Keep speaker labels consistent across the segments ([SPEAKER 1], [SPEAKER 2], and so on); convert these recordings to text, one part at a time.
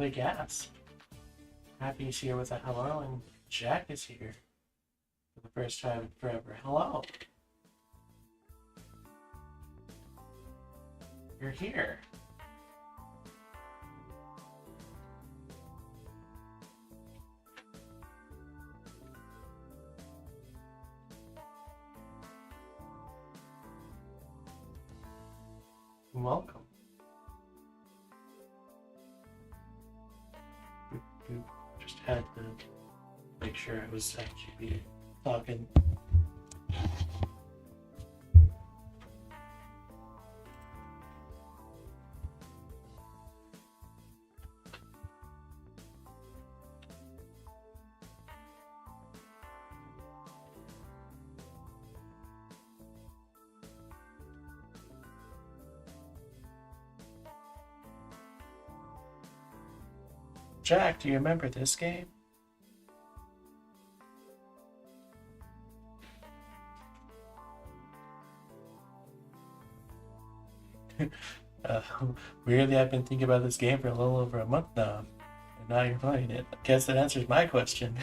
[SPEAKER 1] play gas. Happy's here with a hello, and Jack is here for the first time in forever. Hello. You're here. Welcome. Just had to make sure I was actually talking. Jack, do you remember this game? uh, Weirdly, I've been thinking about this game for a little over a month now, and now you're playing it. I guess that answers my question.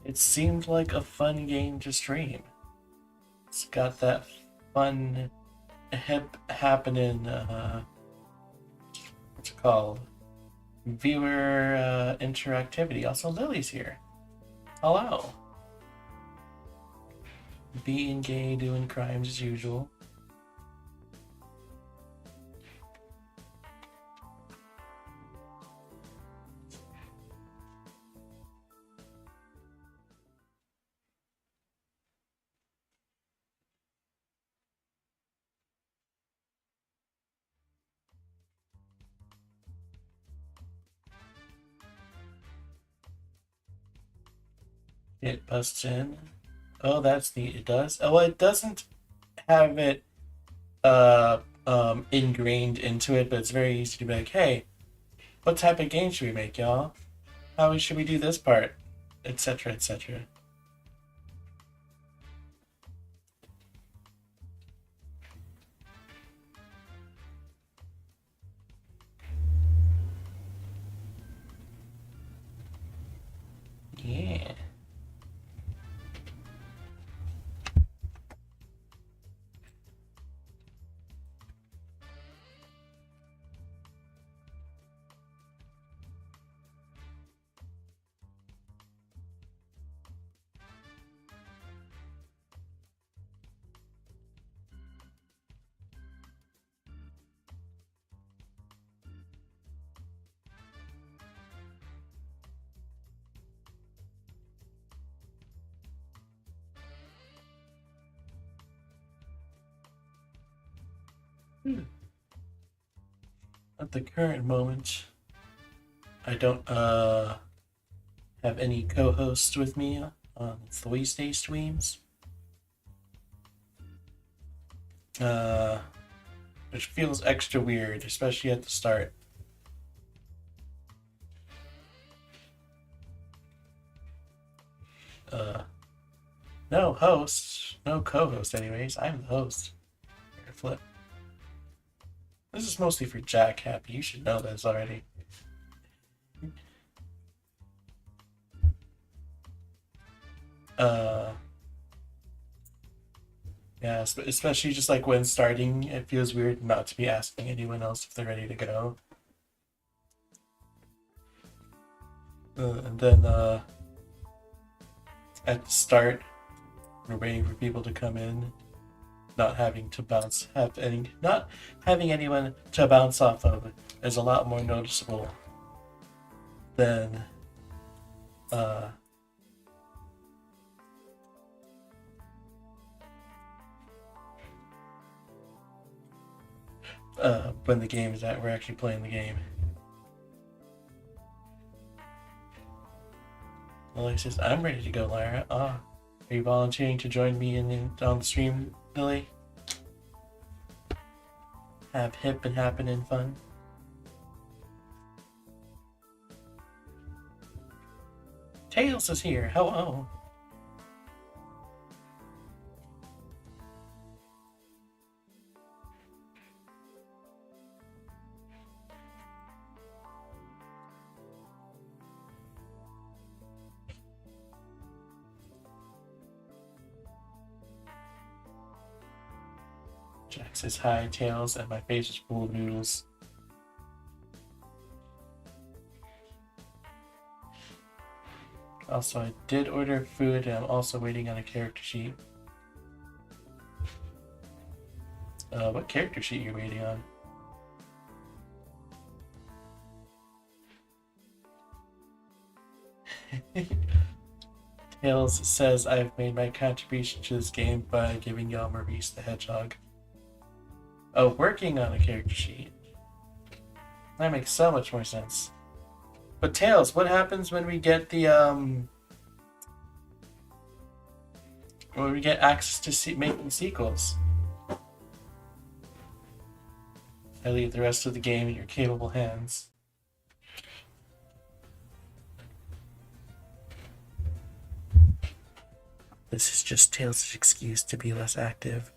[SPEAKER 1] It seemed like a fun game to stream. It's got that fun, hip happening, what's it called? Viewer interactivity. Also, Lily's here. Hello. Being gay, doing crimes as usual. It busts in. Oh, that's neat. It does. Oh, it doesn't have it ingrained into it, but it's very easy to be like, hey, what type of game should we make, y'all? How should we do this part? Etc. etc. Yeah. At the current moment, I don't have any co-hosts with me on Thursday streams. Which feels extra weird, especially at the start. No host, no co-host anyways. I'm the host. Here, flip. This is mostly for Jack Happy. You should know this already. Yeah, especially just like when starting, it feels weird not to be asking anyone else if they're ready to go. And then at the start, we're waiting for people to come in, not having anyone to bounce off of is a lot more noticeable than when the game is we're actually playing the game. Lily says, I'm ready to go, Lyra. Are you volunteering to join me on the stream, Lily? Have hip and happening fun. Tails is here. Hello. Jack says hi, Tails, and my face is full of noodles. Also, I did order food, and I'm also waiting on a character sheet. What character sheet are you waiting on? Tails says I've made my contribution to this game by giving y'all Maurice the Hedgehog. Oh, working on a character sheet. That makes so much more sense. But Tails, what happens when we get the when we get access to making sequels? I leave the rest of the game in your capable hands. This is just Tails' excuse to be less active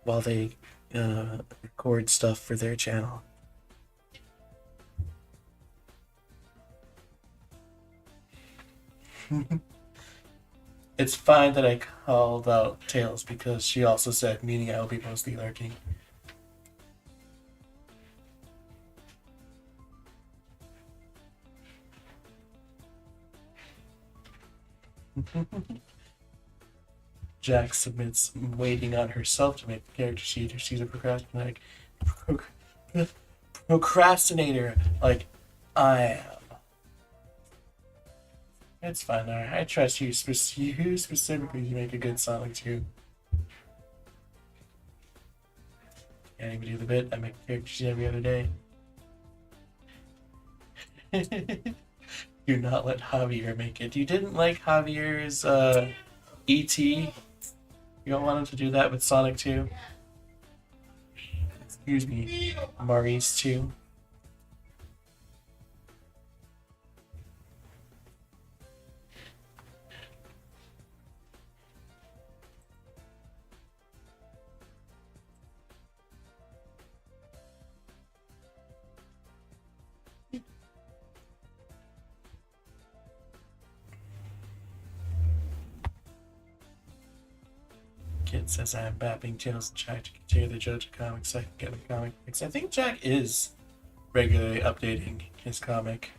[SPEAKER 1] while they record stuff for their channel. It's fine that I called out Tails because she also said, meaning I will be mostly lurking. Jack submits waiting on herself to make the character sheet if she's a procrastinator like I am. It's fine, alright. I trust you, specifically to make a good Sonic 2. Can't even do the bit. I make a character sheet every other day. Do not let Javier make it. You didn't like Javier's E.T.? You don't want him to do that with Sonic 2? Excuse me, Maurice 2. Kid says I'm bapping Tails and Jack to continue the JoJo comics so I can get the comic fix. I think Jack is regularly updating his comic.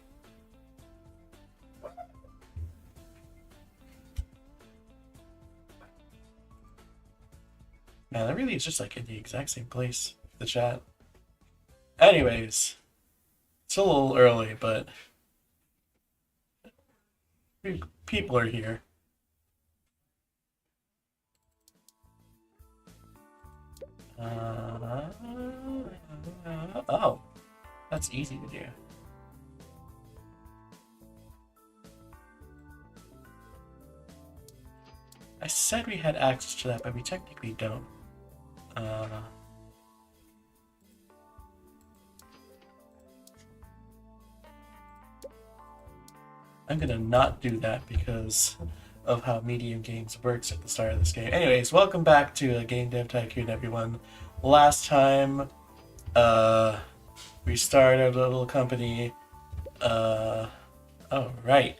[SPEAKER 1] Man, that really is just like in the exact same place, the chat. Anyways, it's a little early, but people are here. Oh, that's easy to do. I said we had access to that, but we technically don't. I'm gonna not do that because of how Medium Games works at the start of this game. Anyways, welcome back to Game Dev Tycoon, everyone. Last time, we started our little company. Oh, right.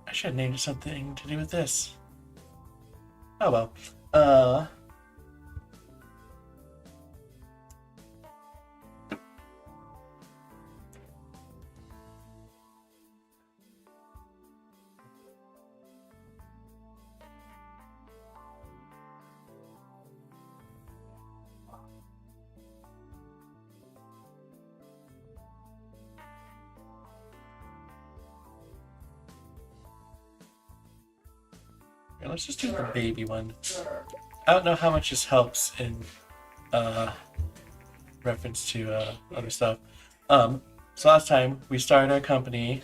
[SPEAKER 1] I should have named it something to do with this. Oh well. Let's just do the baby one. I don't know how much this helps in reference to other stuff. So last time we started our company.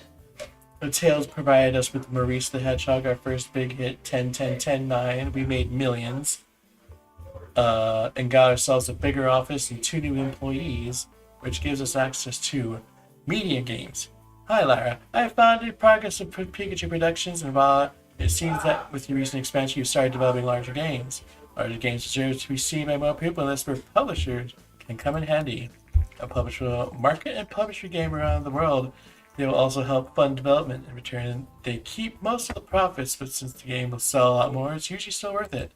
[SPEAKER 1] Tails provided us with Maurice the Hedgehog, our first big hit, 10, 10, 10, 9. We made millions. And got ourselves a bigger office and 2 new employees, which gives us access to media games. Hi, Lara. I have found the progress of Pikachu Productions, and while it seems that with your recent expansion you've started developing larger games. Larger games deserve to be seen by more people, and that's where publishers can come in handy. A publisher will market and publish your game around the world. They will also help fund development. In return, they keep most of the profits, but since the game will sell a lot more, it's usually still worth it.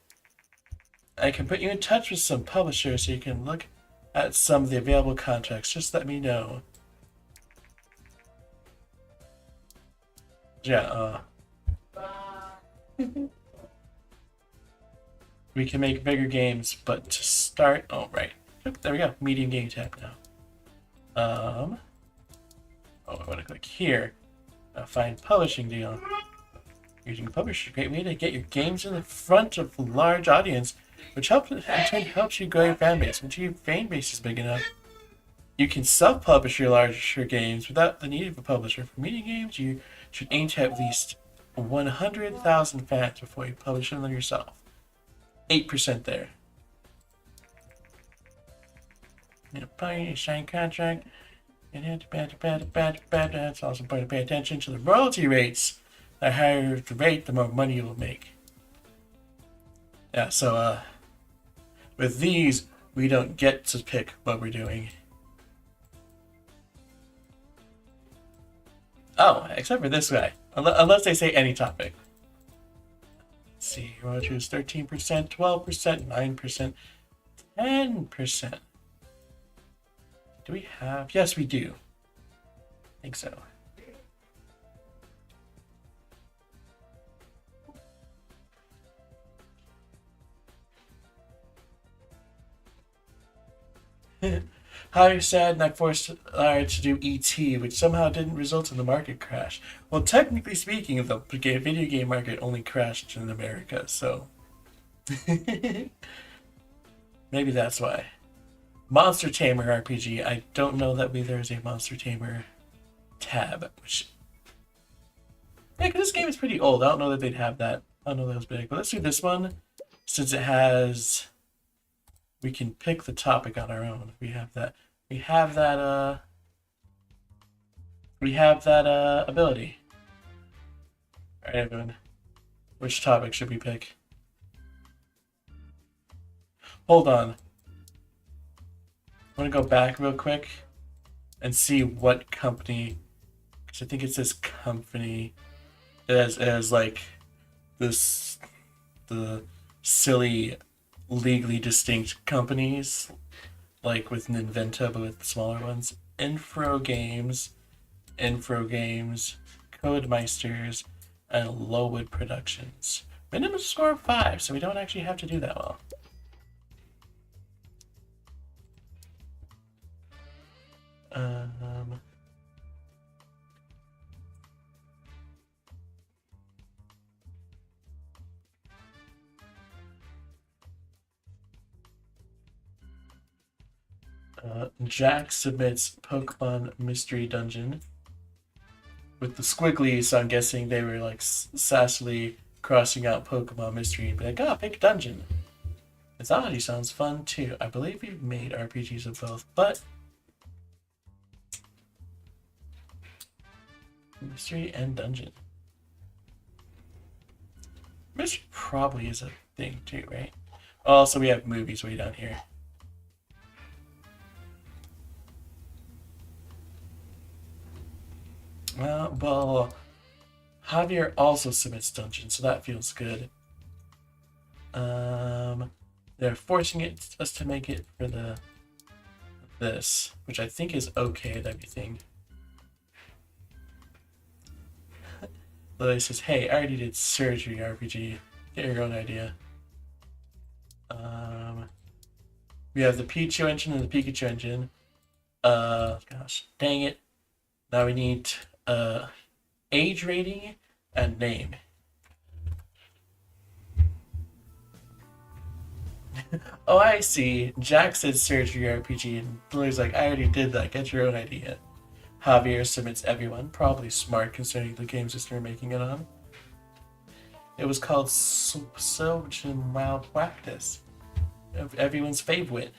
[SPEAKER 1] I can put you in touch with some publishers so you can look at some of the available contracts. Just let me know. Yeah, we can make bigger games, but to start... Oh, right. There we go. Medium game tab now. Oh, I want to click here. Find publishing deal. Using a publisher, great way to get your games in the front of a large audience, which in turn helps you grow your fan base. Once your fan base is big enough, you can self-publish your larger games without the need of a publisher. For medium games, you should aim to have at least 100,000 fans before you publish them yourself. 8% there. Probably sign contract. It's also important to pay attention to the royalty rates. The higher the rate, the more money you will make. Yeah, so with these, we don't get to pick what we're doing. Oh, except for this guy. Unless they say any topic. Let's see, we'll choose 13%, 12%, 9%, 10%. Do we have? Yes, we do. I think so. How sad, and I forced Lara to do ET, which somehow didn't result in the market crash. Well, technically speaking, the video game market only crashed in America, so maybe that's why. Monster Tamer RPG. I don't know that there's a Monster Tamer tab, which... Yeah, because this game is pretty old. I don't know that they'd have that. I don't know that was big. But let's do this one, since it has... We can pick the topic on our own. We have that ability. Alright, everyone. Which topic should we pick? Hold on. I want to go back real quick and see what company, because I think it says company. It has like this, the silly legally distinct companies, like with Ninventa, but with smaller ones. Infro Games, Codemeisters, and Lowwood Productions. Minimum score of 5, so we don't actually have to do that well. Jack submits Pokemon Mystery Dungeon with the squigglies, so I'm guessing they were like sassily crossing out Pokemon Mystery and be like, oh, pick Dungeon. Mythology sounds fun too. I believe we've made RPGs of both, but Mystery and Dungeon. Mystery probably is a thing too, right? Also, we have movies way down here. Well, Javier also submits Dungeon, so that feels good. They're forcing us to make it for this, which I think is okay with everything. Lily says, hey, I already did Surgery RPG. Get your own idea. We have the Pichu engine and the Pikachu engine. Gosh, dang it. Now we need age rating and name. Oh, I see. Jack said Surgery RPG, and Lily's like, I already did that. Get your own idea. Javier submits everyone. Probably smart considering the game system we're making it on. It was called Sojin Wild Practice. Everyone's favorite.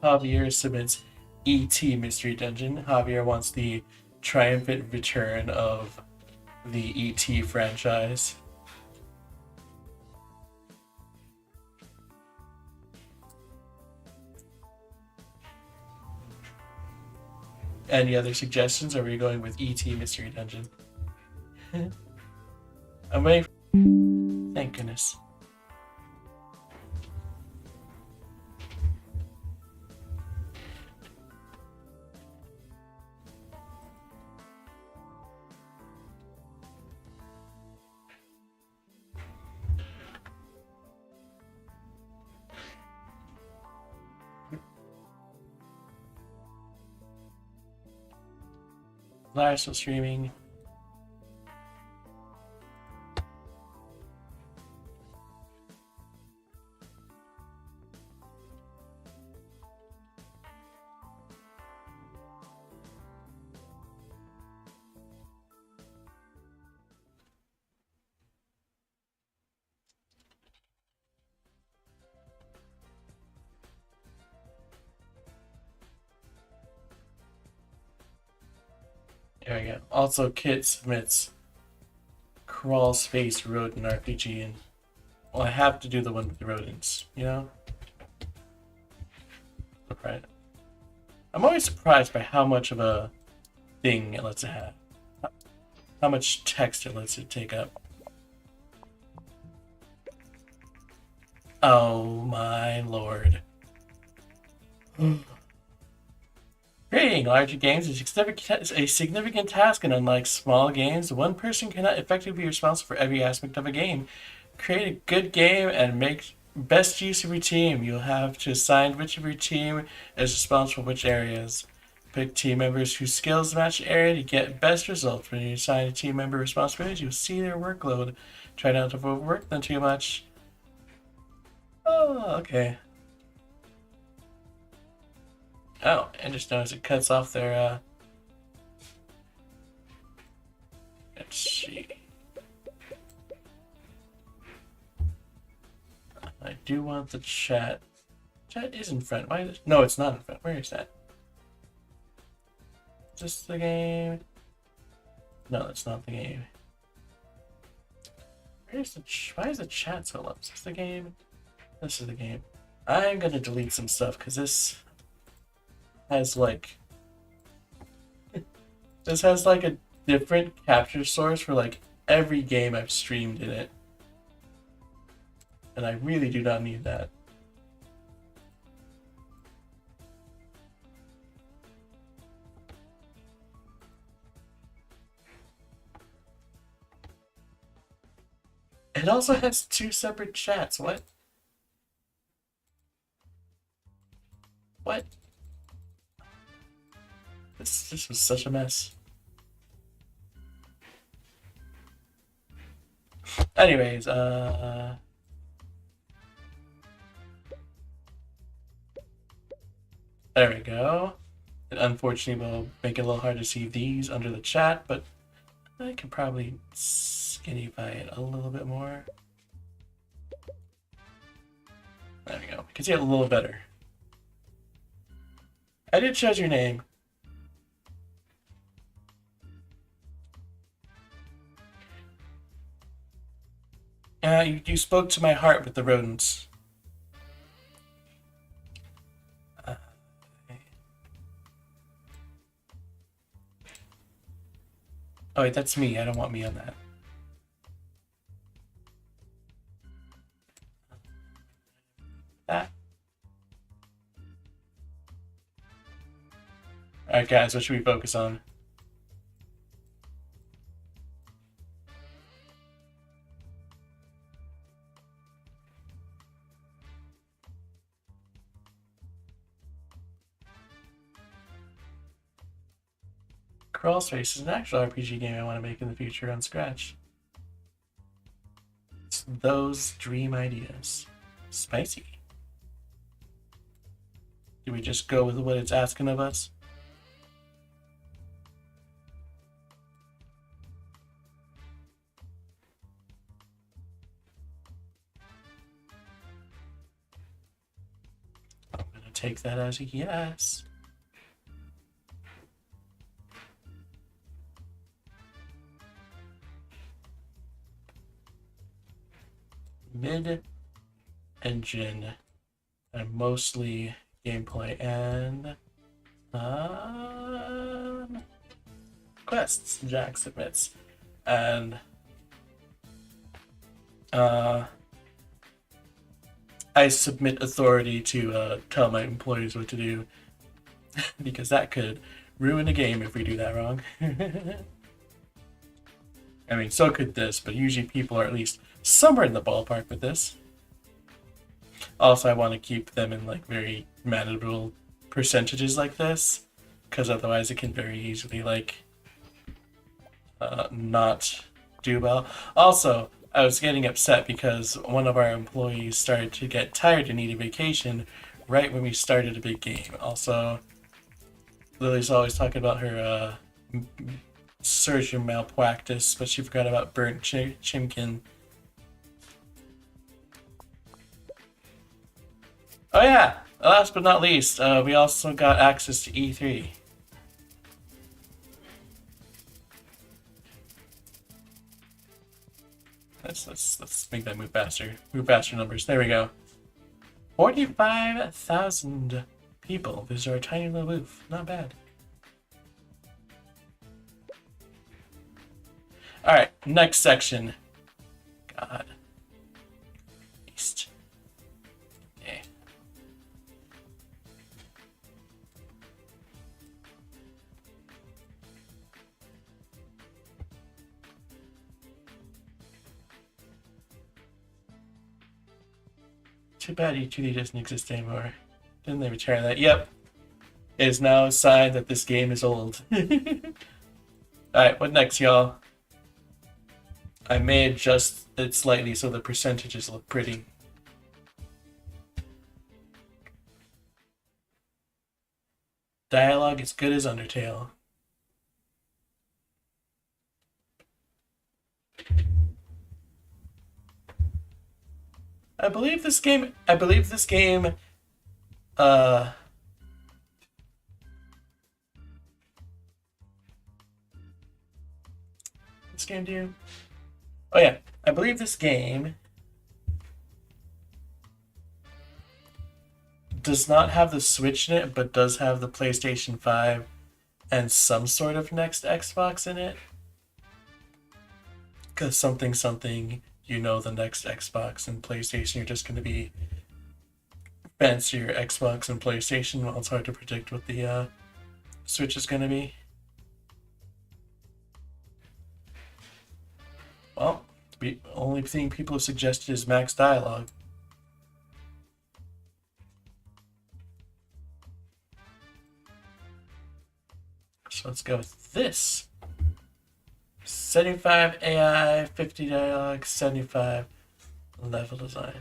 [SPEAKER 1] Javier submits E.T. Mystery Dungeon. Javier wants the triumphant return of the E.T. franchise. Any other suggestions? Or are we going with E.T. Mystery Dungeon? I'm waiting for... Thank goodness. Live still streaming. There we go. Also, Kit submits Crawl Space Rodent RPG, and well, I have to do the one with the rodents, you know? Right. I'm always surprised by how much of a thing it lets it have. How much text it lets it take up. Oh my lord. Creating larger games is a significant task, and unlike small games, one person cannot effectively be responsible for every aspect of a game. Create a good game and make best use of your team. You'll have to assign which of your team is responsible for which areas. Pick team members whose skills match the area to get best results. When you assign a team member responsibilities, you'll see their workload. Try not to overwork them too much. Oh, okay. Oh, and just notice it cuts off their, let's see. I do want the chat. Chat is in front. Why is it? No, it's not in front. Where is that? Is this the game? No, that's not the game. Where's the why is the chat so low? Is this the game? This is the game. I'm gonna delete some stuff because this has like a different capture source for like every game I've streamed in it. And I really do not need that. It also has 2 separate chats. What? What? This was such a mess. Anyways, there we go. It unfortunately will make it a little hard to see these under the chat, but I can probably skinnyfy it a little bit more. There we go. You can see it a little better. I did choose your name. You spoke to my heart with the rodents. Oh wait, that's me. I don't want me on that. That. Alright guys, what should we focus on? Crawl Space is an actual RPG game I want to make in the future on Scratch. It's those dream ideas. Spicy. Do we just go with what it's asking of us? take that as a yes. Mid-engine and mostly gameplay and quests, Jack submits. And I submit authority to tell my employees what to do because that could ruin a game if we do that wrong. I mean, so could this, but usually people are at least somewhere in the ballpark with this. Also, I want to keep them in like very manageable percentages like this, because otherwise it can very easily like not do well. Also, I was getting upset because one of our employees started to get tired and need a vacation right when we started a big game. Also, Lily's always talking about her surgeon malpractice, but she forgot about burnt chimkin. Oh yeah, last but not least, we also got access to E3. Let's make that move faster. Move faster numbers. There we go. 45,000 people visit our tiny little booth. Not bad. Alright, next section. God. East. Okay. Too bad E2D doesn't exist anymore. Didn't they retire that? Yep. It is now a sign that this game is old. Alright, what next, y'all? I may adjust it slightly so the percentages look pretty. Dialogue as good as Undertale. I believe this game this game do? Oh yeah, I believe this game does not have the Switch in it, but does have the PlayStation 5 and some sort of next Xbox in it. Because something, you know, the next Xbox and PlayStation are just going to be fancier Xbox and PlayStation. Well, it's hard to predict what the Switch is going to be. Well, the only thing people have suggested is max dialogue. So let's go with this. 75 AI, 50 dialogue, 75 level design.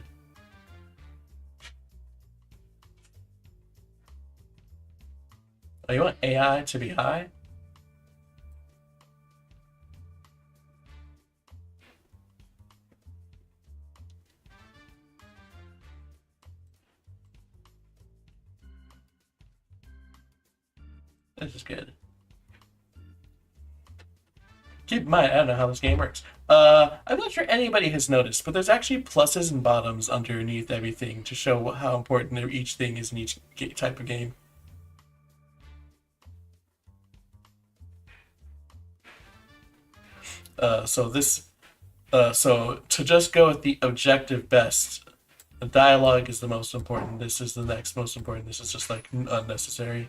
[SPEAKER 1] Oh, you want AI to be high? This is good. Keep in mind, I don't know how this game works. I'm not sure anybody has noticed, but there's actually pluses and bottoms underneath everything to show how important each thing is in each type of game. So to just go with the objective best, the dialogue is the most important. This is the next most important. This is just like unnecessary.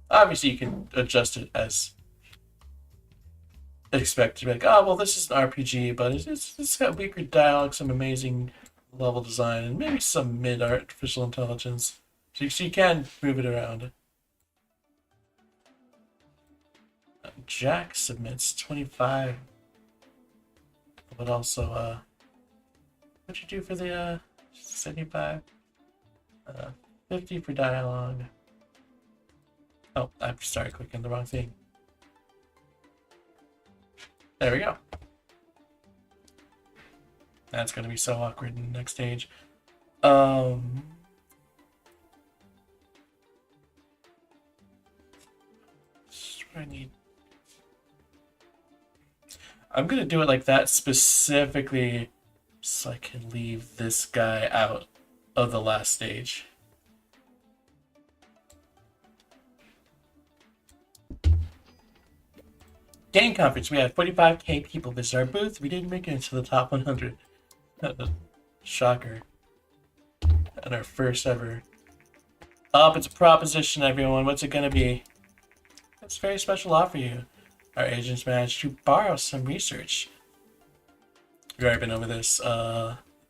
[SPEAKER 1] Obviously, you can adjust it as expected. Like, oh well, this is an RPG, but it's got weaker dialogue, some amazing level design, and maybe some mid artificial intelligence. So you can move it around. Jack submits 25. But also, what'd you do for the 75? 50 for dialogue. Oh, I started clicking the wrong thing. There we go. That's gonna be so awkward in the next stage. do I need? I'm gonna do it like that specifically so I can leave this guy out of the last stage. Game conference. We had 45K people visit our booth. We didn't make it into the top 100. Shocker. And our first ever. It's a proposition, everyone. What's it gonna be? It's a very special offer you. Our agents managed to borrow some research. We've already been over this.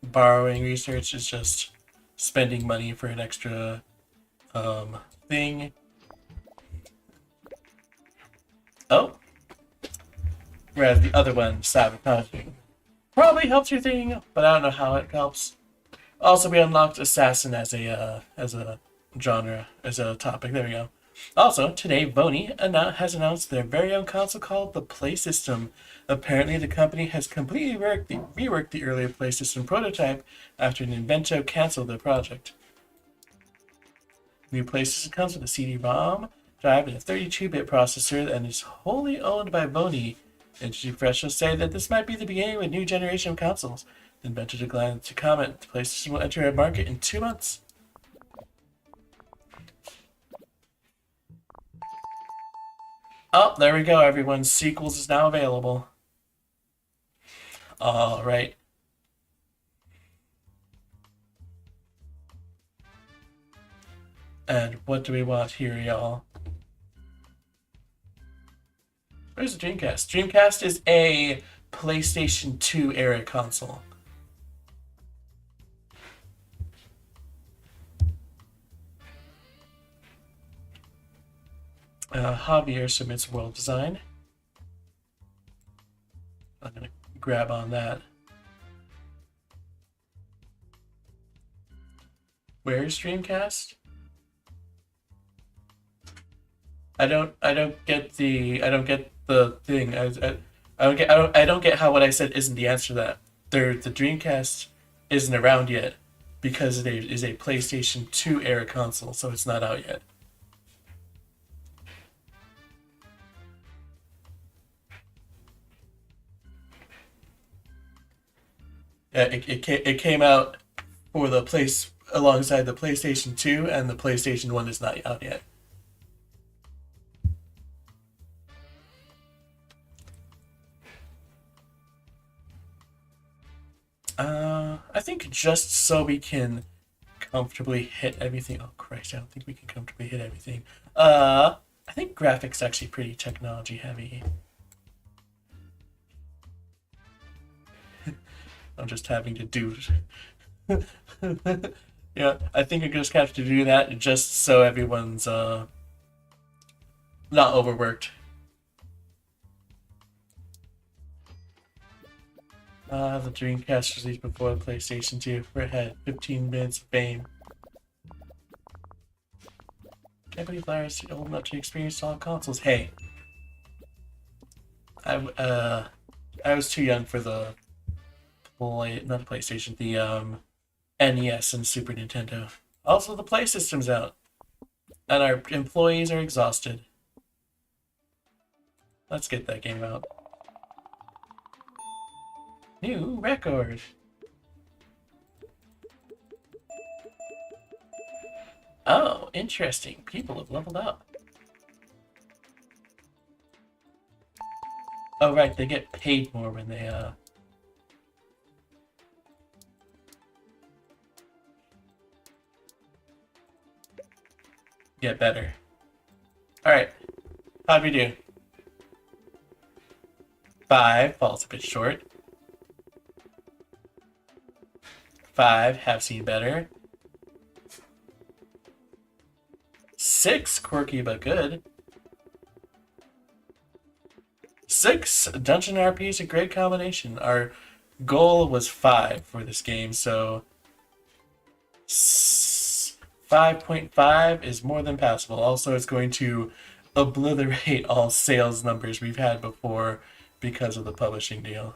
[SPEAKER 1] Borrowing research is just spending money for an extra thing. Oh. Whereas the other one, sabotaging, probably helps your thing, but I don't know how it helps. Also, we unlocked assassin as a genre, as a topic. There we go. Also, today, Voney has announced their very own console called the Play System. Apparently, the company has completely reworked the earlier Play System prototype after Nintendo canceled their project. New Play System comes with a CD-ROM drive and a 32-bit processor and is wholly owned by Voney. Industry professionals say that this might be the beginning of a new generation of consoles. The inventor declined to comment. The Play System will enter a market in 2 months. Oh, there we go, everyone. Sequels is now available. All right. And what do we want here, y'all? Where's the Dreamcast? Dreamcast is a PlayStation 2 era console. Javier submits world design. I'm gonna grab on that. Where's Dreamcast? I don't get the thing. I don't get how what I said isn't the answer to that. The Dreamcast isn't around yet because it is a PlayStation 2 era console, so it's not out yet. Yeah, it came out for the place alongside the PlayStation 2, and the PlayStation 1 is not out yet. I think just so we can comfortably hit everything. Oh Christ, I don't think we can comfortably hit everything. I think graphics actually pretty technology heavy. I'm just having to do. Yeah, I think I just have to do that just so everyone's not overworked. The Dreamcast released before the PlayStation 2. It had 15 minutes of fame. Can't believe Larry's old enough to experience all consoles. Hey, I was too young for the not the PlayStation, the NES and Super Nintendo. Also, the Play System's out, and our employees are exhausted. Let's get that game out. New record. Oh, interesting. People have leveled up. Oh, right. They get paid more when they, get better. Alright. How'd we do? 5 falls a bit short. 5 have seen better. 6 quirky but good. 6 dungeon RP is a great combination. Our goal was 5 for this game, so 5.5 is more than passable. Also, it's going to obliterate all sales numbers we've had before because of the publishing deal.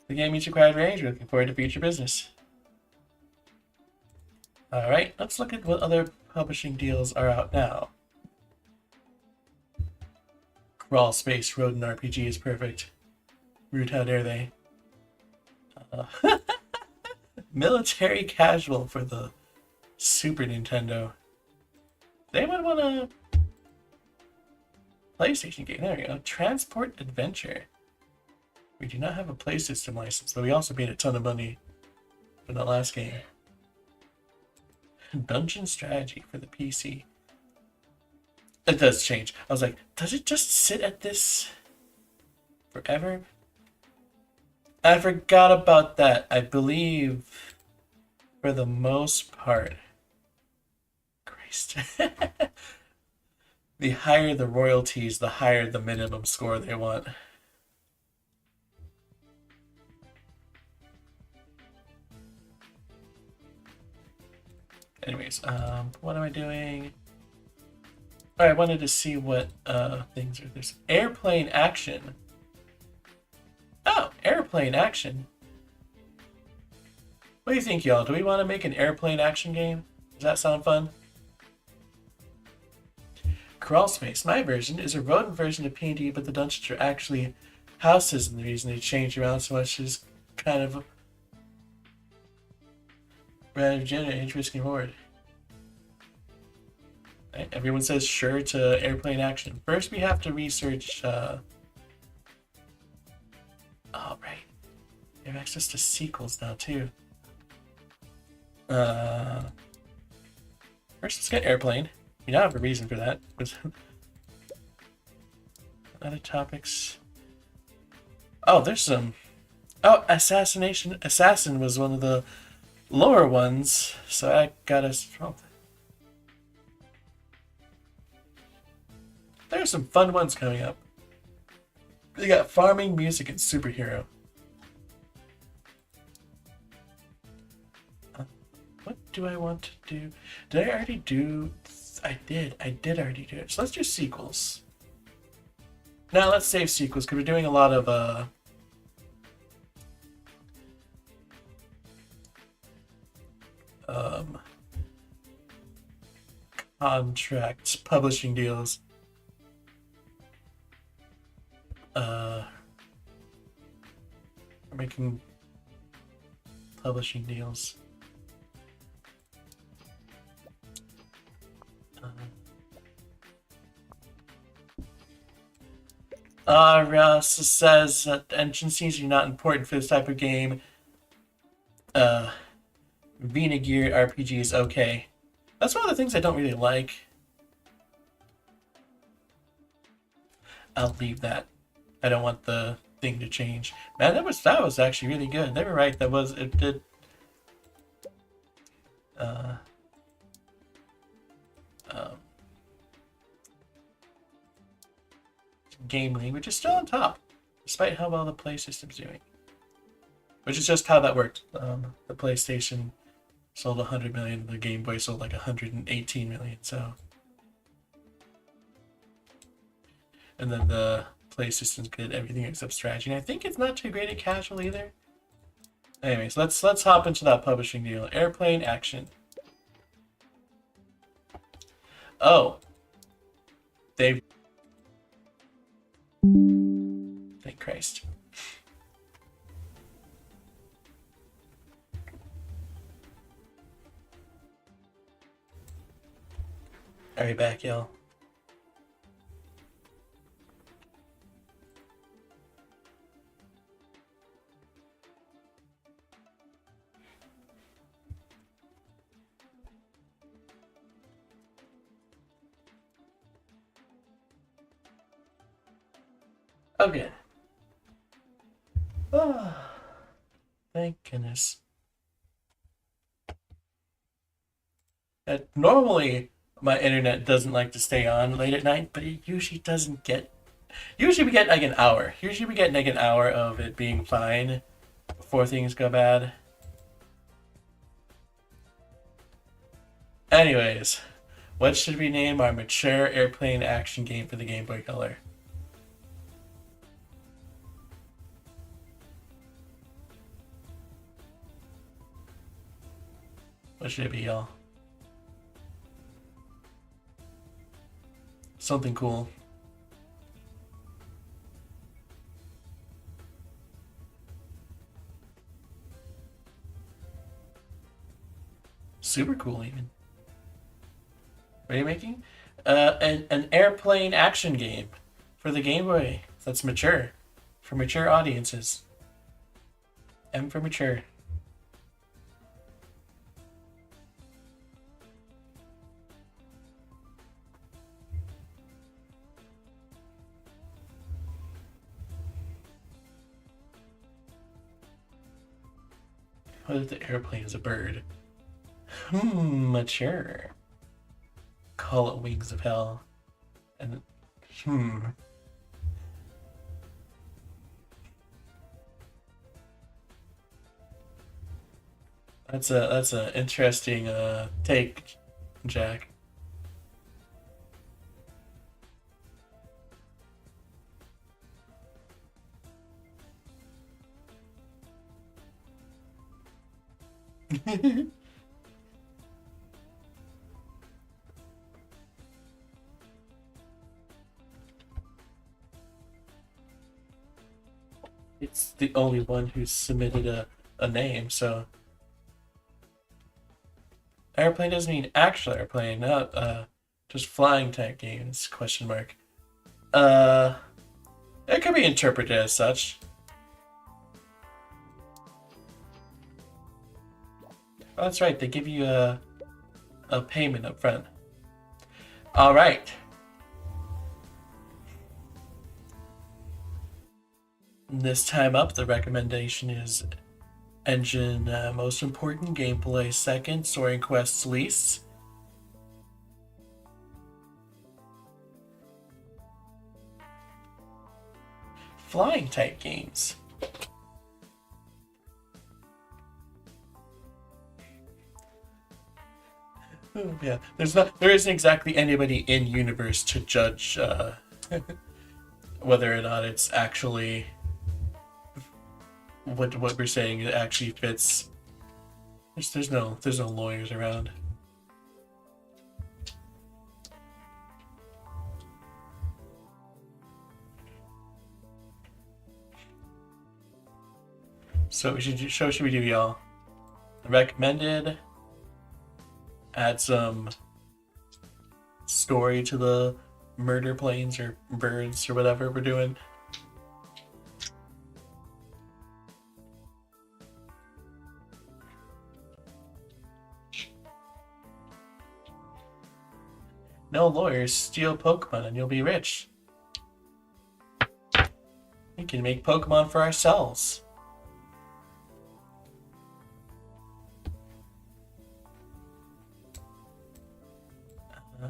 [SPEAKER 1] The game meets required range. We're looking forward to future business. Alright, let's look at what other publishing deals are out now. Crawl Space Rodent RPG is perfect. Rude, how dare they? Military Casual for the Super Nintendo. They would want a PlayStation game. There we go. Transport Adventure. We do not have a Play System license, but we also made a ton of money for the last game. Dungeon Strategy for the PC. It does change. I was like, does it just sit at this forever? I forgot about that. I believe, for the most part, Christ. The higher the royalties, the higher the minimum score they want. Anyways, what am I doing? I wanted to see what things are. There's airplane action. Oh, airplane action. What do you think, y'all? Do we want to make an airplane action game? Does that sound fun? Crawl Space. My version is a rodent version of P&D, but the dungeons are actually houses, and the reason they change around so much is kind of rather generate risk and reward. Right, everyone says sure to airplane action. First, we have to research. Oh, right. We have access to sequels now too. First, let's get airplane. We now have a reason for that. Other topics. Oh, there's some. Oh, assassination. Assassin was one of the lower ones, so I got us. Oh. There's some fun ones coming up. They got farming, music, and superhero. What do I want to do? Did I already do? I did already do it. So let's do sequels. Now let's save sequels because we're doing a lot of contracts, publishing deals. We're making publishing deals. Russ says that engine scenes are not important for this type of game. Vina Gear RPG is okay. That's one of the things I don't really like. I'll leave that. I don't want the thing to change. Man, that was actually really good. They were right. It did. Game language is still on top, despite how well the Play System's doing. Which is just how that worked. The PlayStation sold 100 million, the Game Boy sold like 118 million. So, and then the Play System's good at everything except strategy. And I think it's not too great at casual either. Anyways, let's hop into that publishing deal. Airplane action. Oh, they. Thank Christ. Are you back, y'all? Okay. Oh, thank goodness. Normally, my internet doesn't like to stay on late at night, but it usually doesn't get. Usually we get like an hour. Usually we get like an hour of it being fine before things go bad. Anyways, what should we name our mature airplane action game for the Game Boy Color? What should it be, y'all? something cool. Super cool, even. What are you making? An airplane action game for the Game Boy that's mature, for mature audiences. M for mature. What if the airplane is a bird? Mature. Call it Wings of Hell. And hmm. That's a interesting take, Jack. It's the only one who submitted a name, so airplane doesn't mean actual airplane, not just flying type games, question mark. Uh it could be interpreted as such. Oh, that's right, they give you a payment up front. Alright. This time up, the recommendation is engine most important, gameplay second, story and quests least. Flying type games. Yeah, there isn't exactly anybody in universe to judge whether or not it's actually what we're saying it actually fits. There's no lawyers around. So should we do, y'all? Recommended. Add some story to the murder planes or birds or whatever we're doing. No lawyers, steal Pokemon and you'll be rich. We can make Pokemon for ourselves. Uh,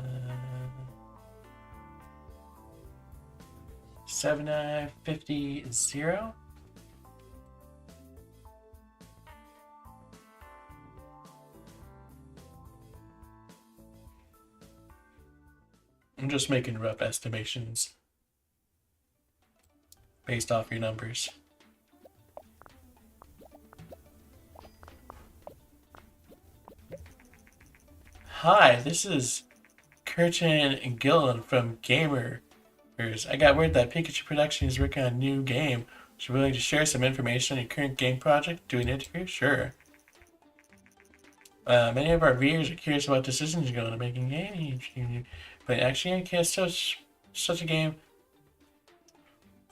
[SPEAKER 1] 7950 0. I'm just making rough estimations based off your numbers. Hi, this is Curtin Gillen from Gamers. I got word that Pikachu Production is working on a new game. Would you be willing to share some information on your current game project? Do an interview? Sure. Many of our viewers are curious about decisions you go into making games. But actually, can't such a game.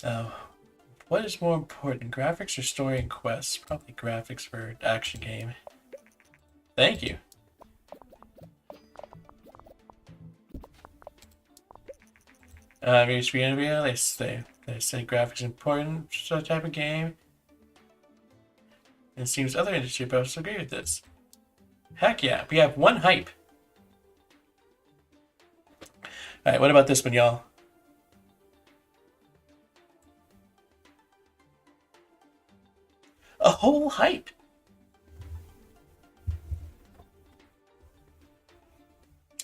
[SPEAKER 1] What is more important, graphics or story and quests? Probably graphics for action game. Thank you. Reach interview. They say graphics important for such type of game. It seems other industry pros agree with this. Heck yeah, we have one hype. Alright, what about this one, y'all? A whole hype.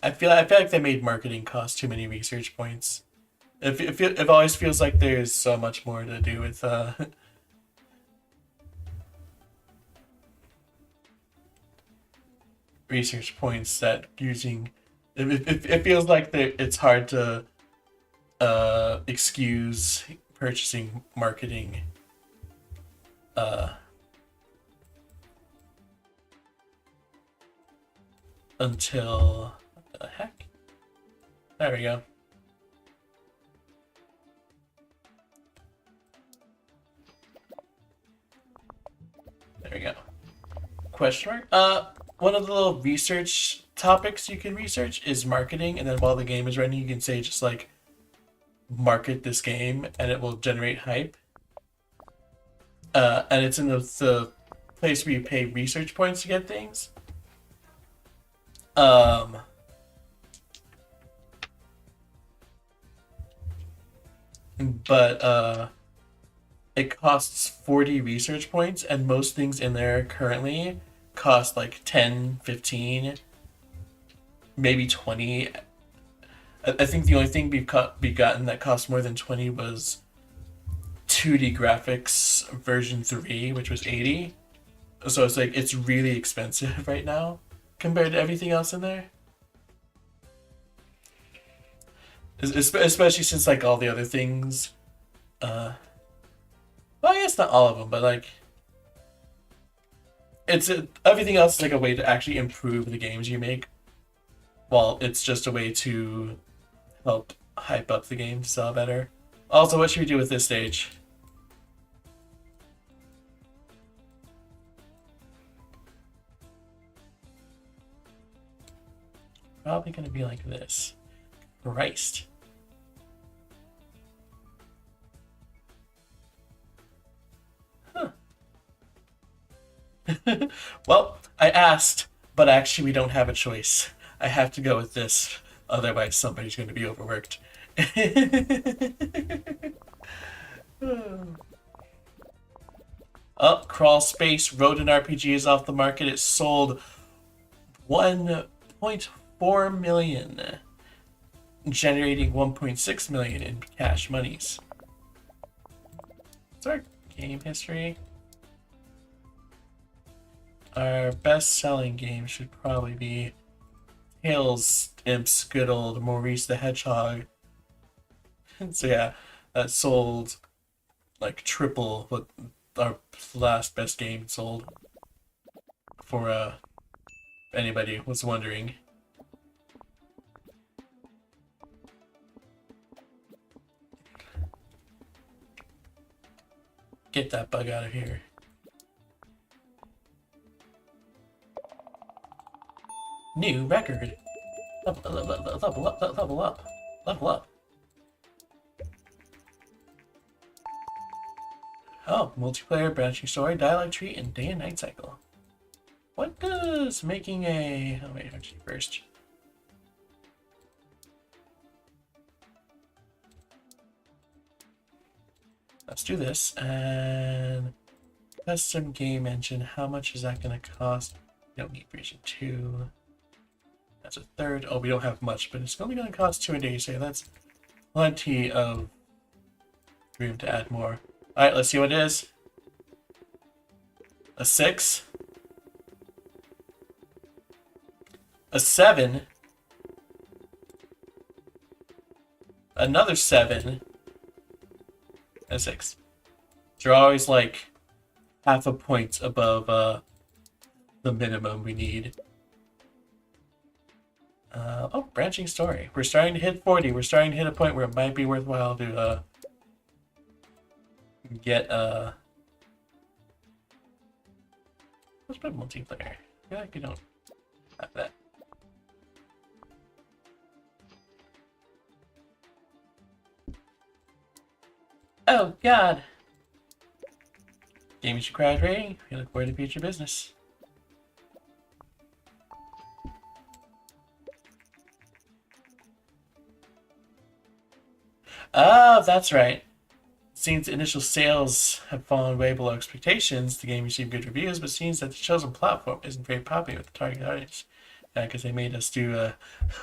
[SPEAKER 1] I feel like they made marketing cost too many research points. It always feels like there's so much more to do with research points that using. It feels like it's hard to excuse purchasing marketing uh, until what the heck? There we go. There we go. Question mark? One of the little research topics you can research is marketing, and then while the game is running, you can say just like market this game, and it will generate hype. And it's in the place where you pay research points to get things. But it costs 40 research points, and most things in there currently cost like 10, 15, maybe 20. I think the only thing we've gotten that cost more than 20 was 2D graphics version 3, which was 80. So it's like, it's really expensive right now compared to everything else in there. Especially since like all the other things, well, I guess not all of them, but like everything else is like a way to actually improve the games you make. Well, it's just a way to help hype up the game to sell better. Also, what should we do with this stage? Probably gonna be like this. Christ. Huh. Well, I asked, but actually we don't have a choice. I have to go with this, otherwise somebody's going to be overworked. Oh, Crawl Space Rodent RPG is off the market. It sold 1.4 million, generating 1.6 million in cash monies. What's our game history? Our best-selling game should probably be Tails Imp's good old Maurice the Hedgehog. So yeah, that sold like triple what our last best game sold. For anybody was wondering. Get that bug out of here. New record. Level up, level up, level up. Oh, multiplayer, branching story, dialogue tree, and day and night cycle. What does making a... Oh wait, actually first. Let's do this, and custom game engine, how much is that going to cost? We don't need version 2. That's a third. Oh, we don't have much, but it's only going to cost 2 a day, so that's plenty of room to add more. Alright, let's see what it is. A 6. A 7. Another 7. A 6. So you're always like half a point above the minimum we need. Oh, branching story. We're starting to hit 40. We're starting to hit a point where it might be worthwhile to get let's put multiplayer. I feel like we don't have that. Oh god. Game should crowd rating. We look forward to future business. Oh, that's right. Since initial sales have fallen way below expectations, the game received good reviews, but seems that the chosen platform isn't very popular with the target audience. Yeah, because they made us do a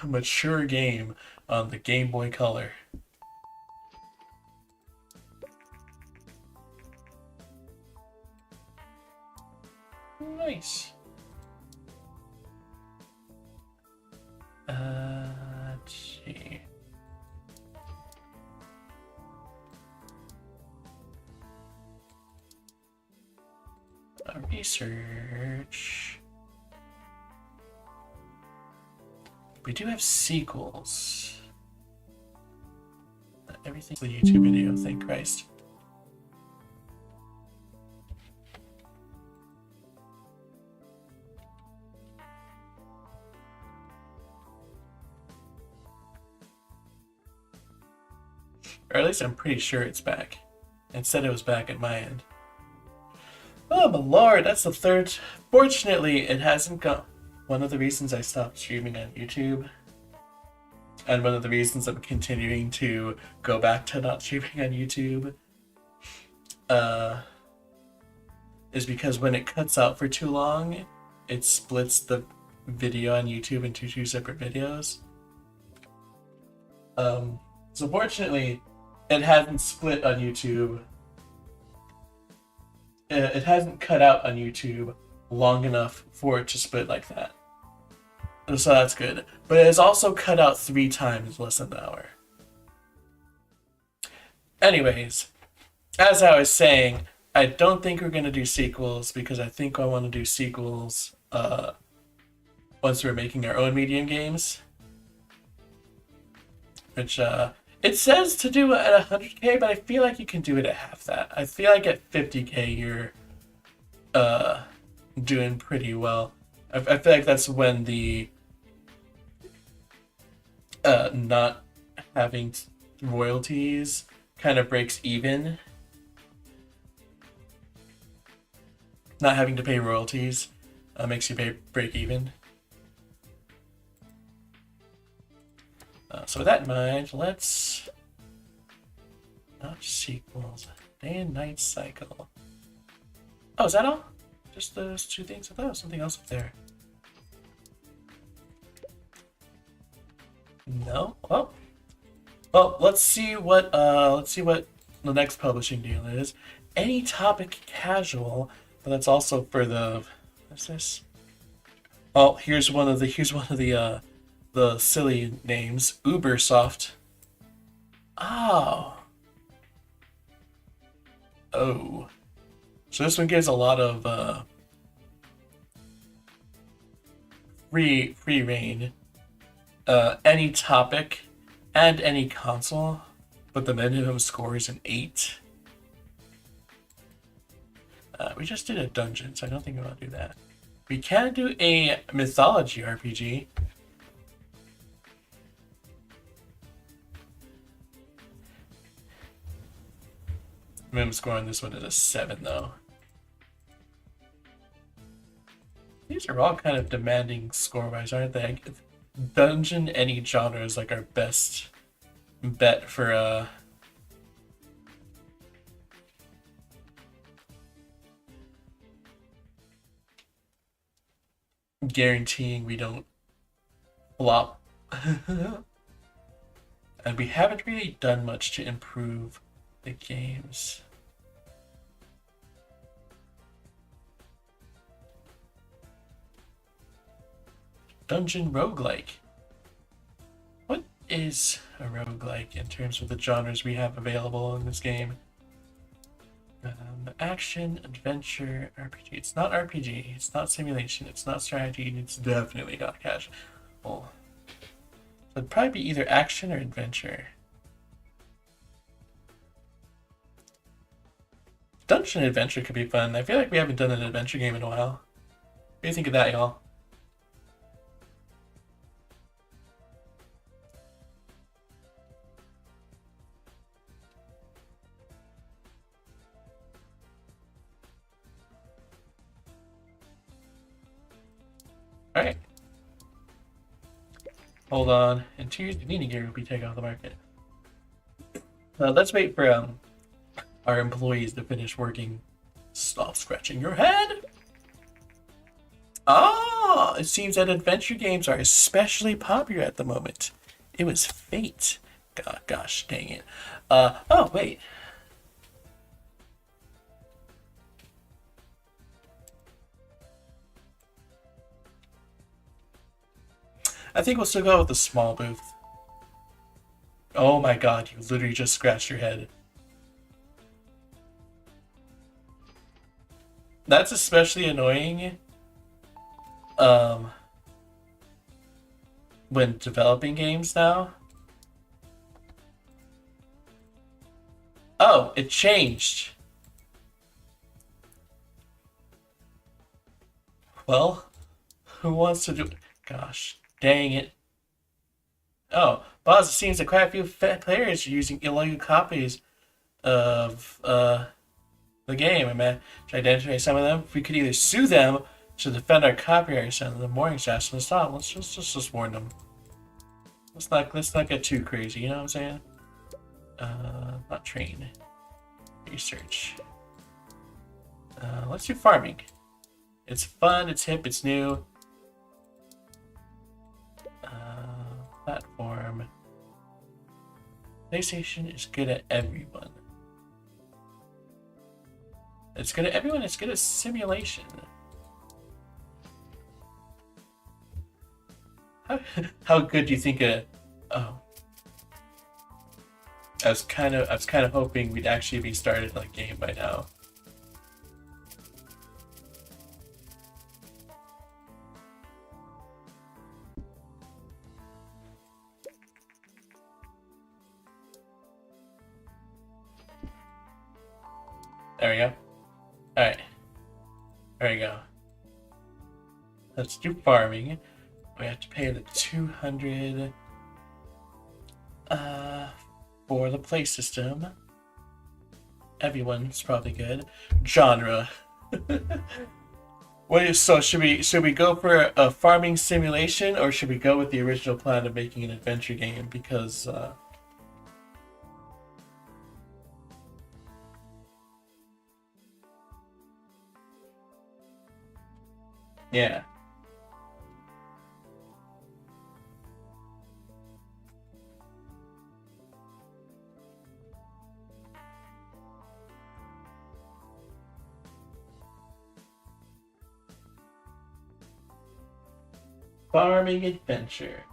[SPEAKER 1] mature game on the Game Boy Color. Nice. Let's see. Research. We do have sequels. Everything's a YouTube video, thank Christ. Or at least I'm pretty sure it's back. It said it was back at my end. Oh my lord, that's the third. Fortunately, it hasn't gone. One of the reasons I stopped streaming on YouTube, and one of the reasons I'm continuing to go back to not streaming on YouTube, is because when it cuts out for too long, it splits the video on YouTube into two separate videos. So fortunately, it hasn't split on YouTube. It hasn't cut out on YouTube long enough for it to split like that. So that's good. But it has also cut out 3 times less than an hour. Anyways, as I was saying, I don't think we're going to do sequels because I think I want to do sequels once we're making our own medium games. Which, it says to do it at 100k, but I feel like you can do it at half that. I feel like at 50k you're doing pretty well. I feel like that's when the not having royalties kind of breaks even. Not having to pay royalties makes you break even. So with that in mind, let's not sequels. Day and night cycle. Oh, is that all? Just those 2 things? I thought there was something else up there. No. Well, let's see what the next publishing deal is. Any topic casual, but that's also for the. What's this? Oh, here's one of the silly names. Ubersoft. Oh. So this one gives a lot of free reign. Any topic and any console, but the minimum score is an 8. We just did a dungeon, so I don't think we want to do that. We can do a mythology RPG. Minimum score on this one is a 7, though. These are all kind of demanding score-wise, aren't they? Dungeon, any genre is like our best bet for guaranteeing we don't flop. And we haven't really done much to improve the games. Dungeon roguelike. What is a roguelike in terms of the genres we have available in this game? Action, adventure, RPG. It's not RPG, it's not simulation, it's not strategy, and it's definitely not casual. So it'd probably be either action or adventure. Dungeon adventure could be fun. I feel like we haven't done an adventure game in a while. What do you think of that, y'all? Alright. Hold on. And 2 Davini gear will be taken off the market. Let's wait for our employees to finish working. Stop scratching your head! Ah! It seems that adventure games are especially popular at the moment. It was fate. Gosh, dang it. Oh, wait. I think we'll still go with the small booth. Oh my god, you literally just scratched your head. That's especially annoying um, when developing games now. Oh, it changed. Well, who wants to do it? Gosh, dang it. Oh, boss, it seems that quite a few players are using illegal copies of the game. I mean, to identify some of them, we could either sue them to defend our copyrights and the warning shots. Let's stop. Let's just warn them. Let's not get too crazy. You know what I'm saying? Not train. Research. Let's do farming. It's fun. It's hip. It's new. Platform. PlayStation is good at everyone. It's good at everyone. It's good at simulation. How good do you think oh, I was kind of hoping we'd actually be started like game by now. There we go. Alright. There we go. Let's do farming. We have to pay the 200 for the play system. Everyone's probably good. Genre. So should we go for a farming simulation, or should we go with the original plan of making an adventure game? Because yeah. Farming adventure.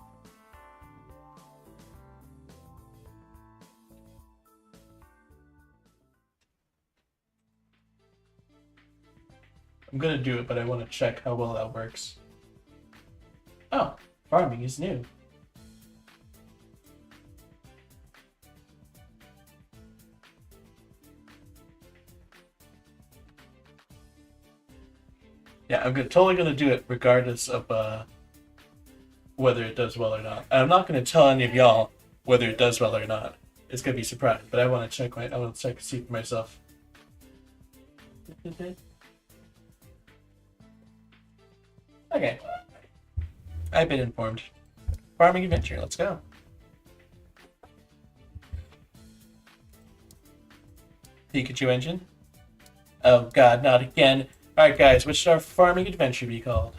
[SPEAKER 1] I'm gonna do it, but I want to check how well that works. Oh, farming is new. Yeah, totally gonna do it regardless of whether it does well or not. I'm not gonna tell any of y'all whether it does well or not. It's gonna be surprised, but I want to check and see for myself. Okay, I've been informed. Farming adventure, let's go. Pikachu engine. Oh god, not again. Alright guys, what should our farming adventure be called?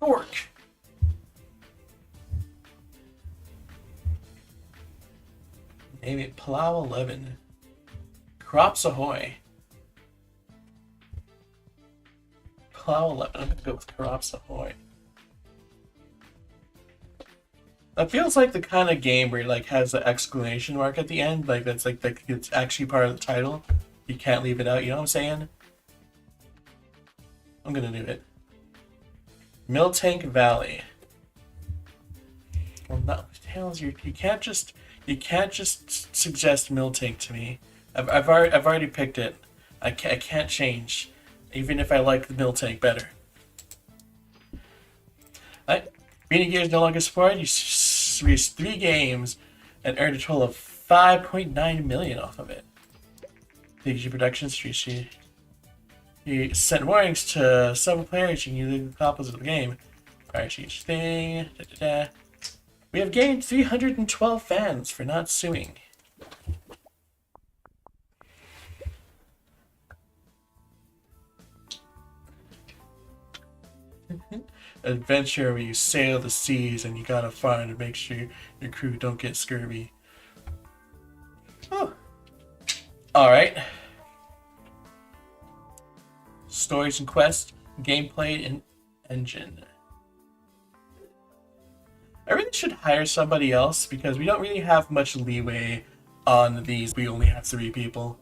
[SPEAKER 1] Orc. Name it Plow 11. Crops ahoy. Plow 11. I'm gonna go with Crops ahoy. That feels like the kind of game where it like has the exclamation mark at the end, like that's like it's actually part of the title. You can't leave it out. You know what I'm saying? I'm gonna do it. Miltank Valley. Well, not you can't just suggest Miltank to me. I've already picked it. I can't change, even if I like the Miltank better. Alright, Beanie Gear is no longer supported. You released 3 games and earned a total of 5.9 million off of it. PG Productions you sent warnings to several players using illegal copies of the game. Prior to each thing. We have gained 312 fans for not suing. Adventure where you sail the seas and you gotta find to make sure your crew don't get scurvy. Oh. Alright. Stories and quests, gameplay, and engine. I really should hire somebody else because we don't really have much leeway on these, we only have 3 people.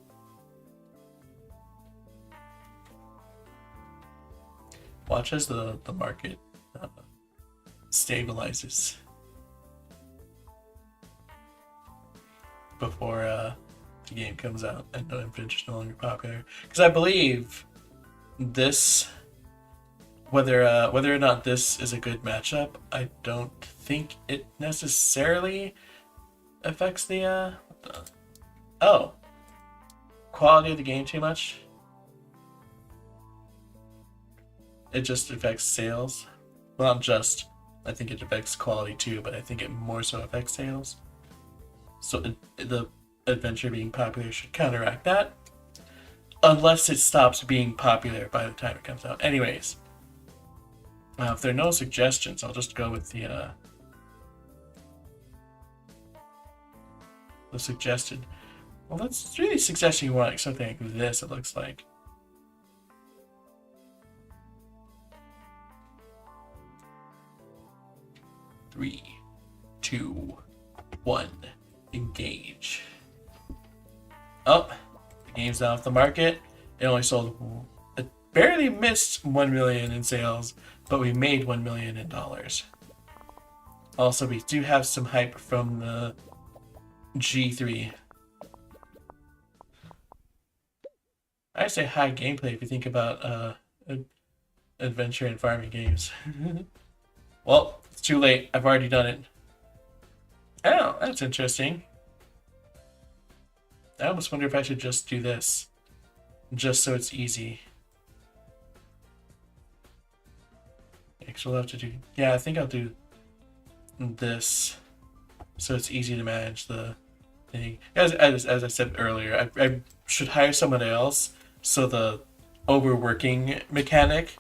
[SPEAKER 1] Watch as the market stabilizes before the game comes out and no Adventure is no longer popular. Because I believe this, whether or not this is a good matchup, I don't think it necessarily affects the oh, quality of the game too much. It just affects sales. Well, not just. I think it affects quality too, but I think it more so affects sales. So the adventure being popular should counteract that, unless it stops being popular by the time it comes out. Anyways, if there are no suggestions, I'll just go with the suggested. Well, that's really suggesting you want something like this. It looks like. Three, 2, 1, engage. Oh, the game's now off the market. It only sold, it barely missed 1 million in sales, but we made $1 million in dollars. Also, we do have some hype from the G3. I say high gameplay if you think about adventure and farming games. Well, it's too late. I've already done it. Oh, that's interesting. I almost wonder if I should just do this. Just so it's easy. Actually, we'll have to do... Yeah, I think I'll do this. So it's easy to manage the thing. As I said earlier, I should hire someone else so the overworking mechanic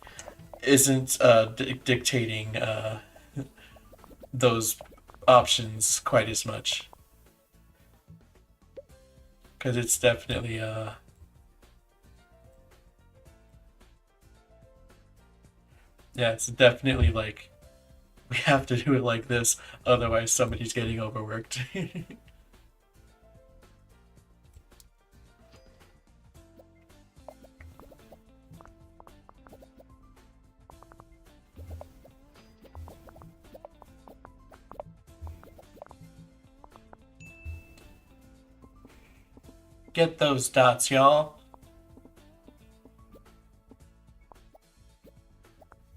[SPEAKER 1] isn't dictating those options quite as much, because it's definitely yeah, it's definitely like we have to do it like this, otherwise somebody's getting overworked. Get those dots, y'all.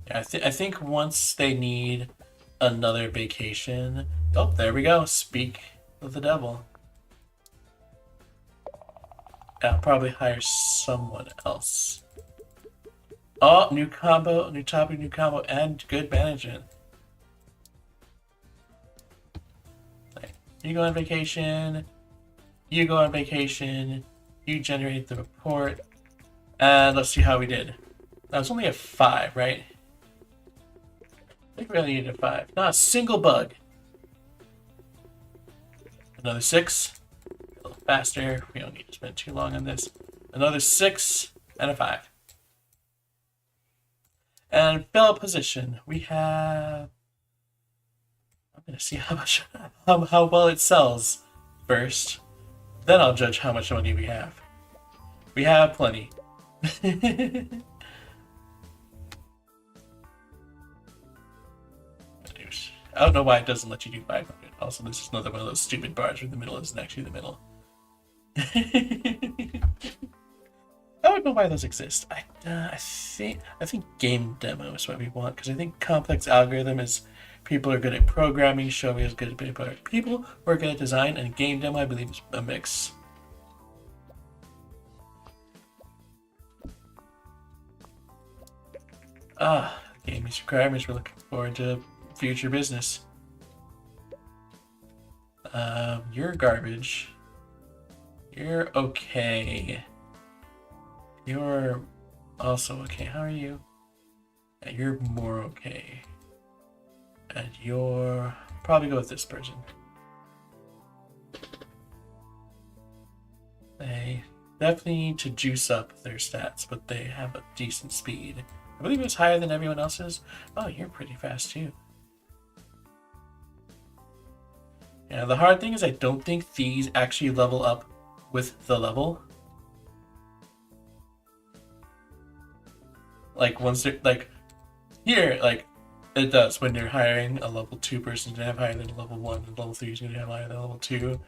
[SPEAKER 1] Yeah, I think once they need another vacation... Oh, there we go. Speak of the devil. Yeah, I'll probably hire someone else. Oh, new combo, new topic, new combo, and good management. You go on vacation. You go on vacation. You generate the report. And let's see how we did. That was only a 5, right? I think we only needed a 5. Not a single bug. Another 6. A little faster. We don't need to spend too long on this. Another 6 and a 5. And fill position. We have... I'm going to see how well it sells first. Then I'll judge how much money we have. We have plenty. I don't know why it doesn't let you do 500. Also, this is another one of those stupid bars where the middle isn't actually the middle. I don't know why those exist. I think game demo is what we want, because I think complex algorithm is people are good at programming, show is good at people who are good at design, and game demo I believe is a mix. Game use requirements. We're looking forward to future business. You're garbage. You're okay. You're also okay. How are you? Yeah, you're more okay. And you're... probably go with this person. They definitely need to juice up their stats, but they have a decent speed. I believe it's higher than everyone else's. Oh, you're pretty fast too. Yeah, the hard thing is I don't think these actually level up with the level. Like once they're like here, like it does when you're hiring a level 2 person to have higher than a level 1, and level 3 is going to have higher than level 2.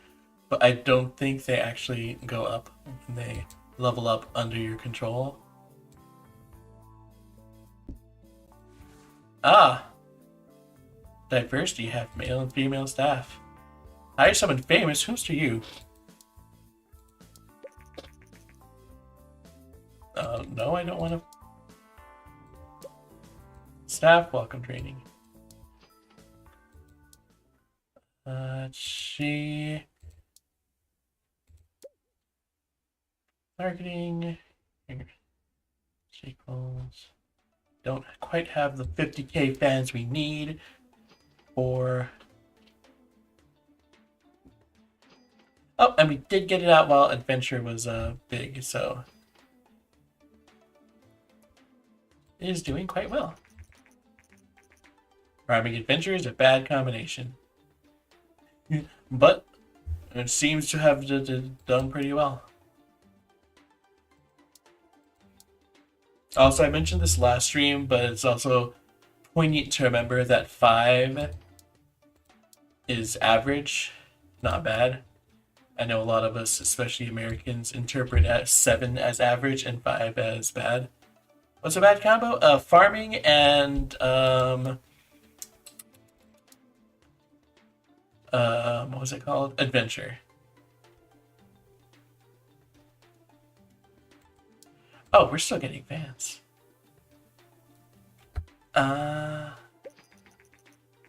[SPEAKER 1] But I don't think they actually go up when they level up under your control. Ah, diversity, you have male and female staff. Hire someone famous, who's to you? No, I don't want to. Staff welcome training. She marketing equals. Don't quite have the 50k fans we need for. Oh, and we did get it out while Adventure was big, so it is doing quite well. Rhyming Adventure is a bad combination, but it seems to have done pretty well. Also, I mentioned this last stream, but it's also poignant to remember that 5 is average, not bad. I know a lot of us, especially Americans, interpret 7 as average and 5 as bad. What's a bad combo? Farming and what was it called? Adventure. Oh, we're still getting fans.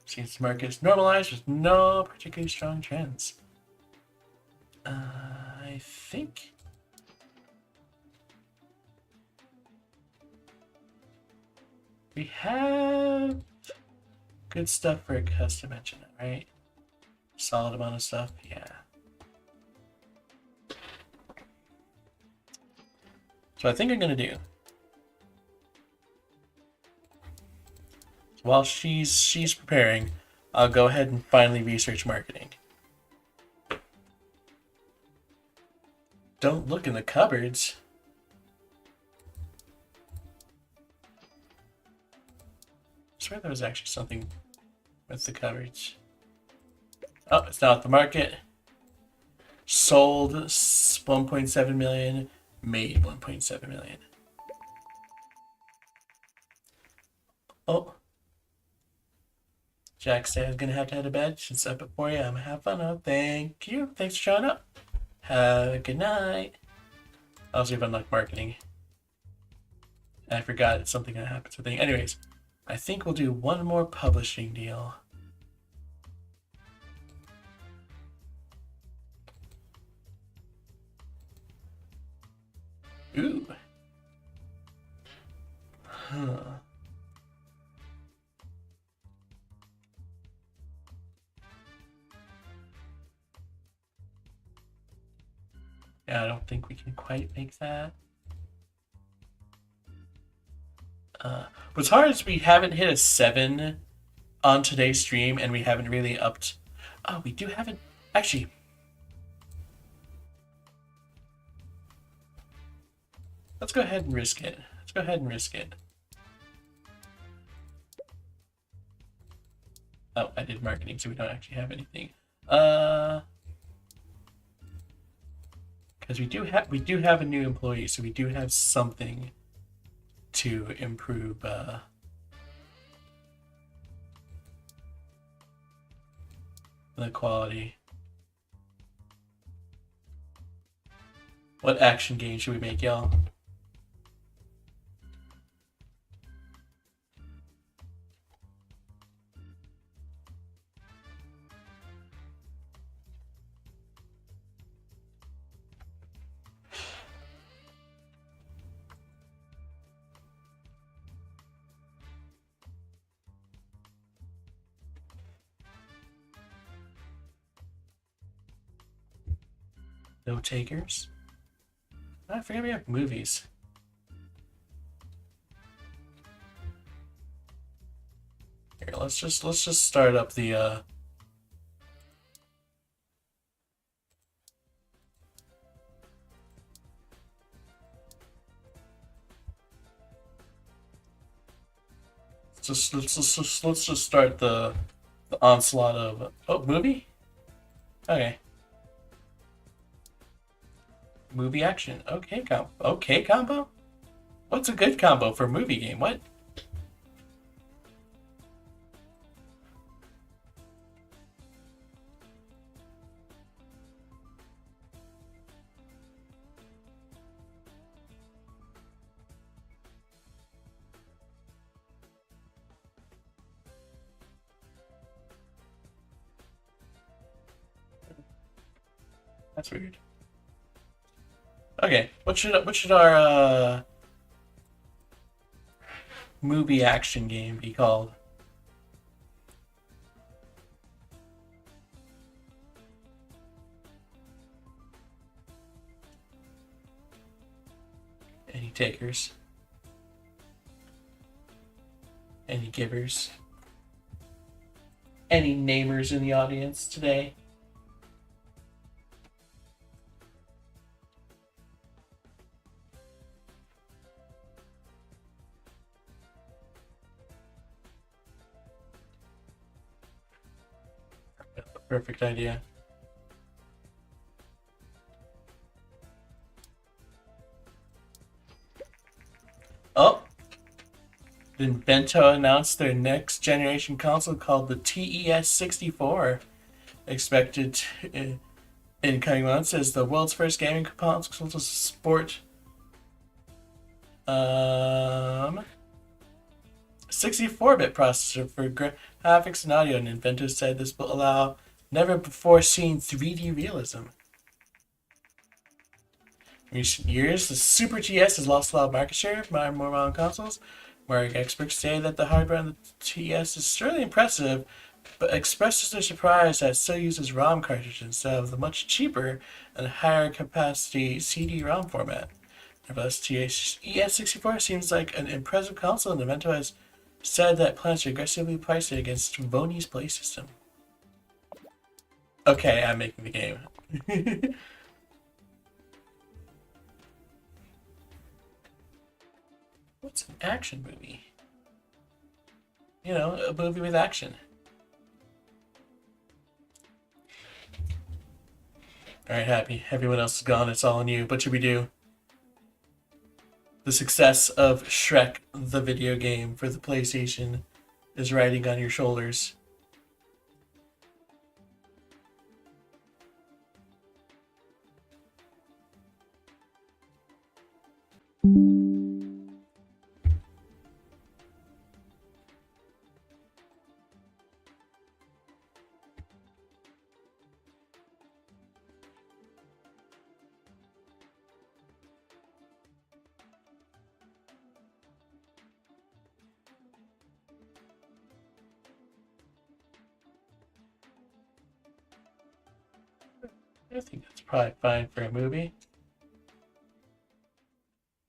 [SPEAKER 1] Since the market is normalized with no particularly strong trends. I think we have good stuff for a custom engine, right? Solid amount of stuff, yeah. So I think I'm gonna do. While she's preparing, I'll go ahead and finally research marketing. Don't look in the cupboards. I swear there was actually something with the cupboards. Oh, it's not the market. Sold 1.7 million, made 1.7 million. Oh. Jack said I was gonna have to head to bed. Should set up at 4 a.m. Have fun. Oh, thank you. Thanks for showing up. Have a good night. I'll see if I unlock marketing. I forgot it's something that happens with things. Anyways, I think we'll do one more publishing deal. Ooh. Huh. Yeah, I don't think we can quite make that. What's hard is we haven't hit a 7 on today's stream, and we haven't really upped. Oh, we do have it. Actually, let's go ahead and risk it. Let's go ahead and risk it. Oh, I did marketing, so we don't actually have anything. Because we do have a new employee, so we do have something to improve the quality. What action game should we make, y'all? No takers? I forget we have movies. Here, let's just start up the Let's just start the onslaught of movie. Okay, movie action. Okay combo. What's a good combo for a movie game? What? That's weird. Okay, what should our movie action game be called? Any takers? Any givers? Any namers in the audience today? Perfect idea. Oh! Invento announced their next generation console called the TES64, expected in coming months as the world's first gaming console to support 64-bit processor for graphics and audio, and Invento said this will allow never before seen 3D realism. In recent years, the Super TS has lost a lot of market share by more modern consoles. Market experts say that the hardware on the TS is certainly impressive, but expresses their surprise that it still uses ROM cartridges instead of the much cheaper and higher capacity CD-ROM format. Nevertheless, TES64 seems like an impressive console, and Invento has said that plans to aggressively price it against Voni's Play system. Okay, I'm making the game. What's an action movie? You know, a movie with action. Alright, Happy. Everyone else is gone. It's all on you. What should we do? The success of Shrek, the video game for the PlayStation, is riding on your shoulders. I think that's probably fine for a movie.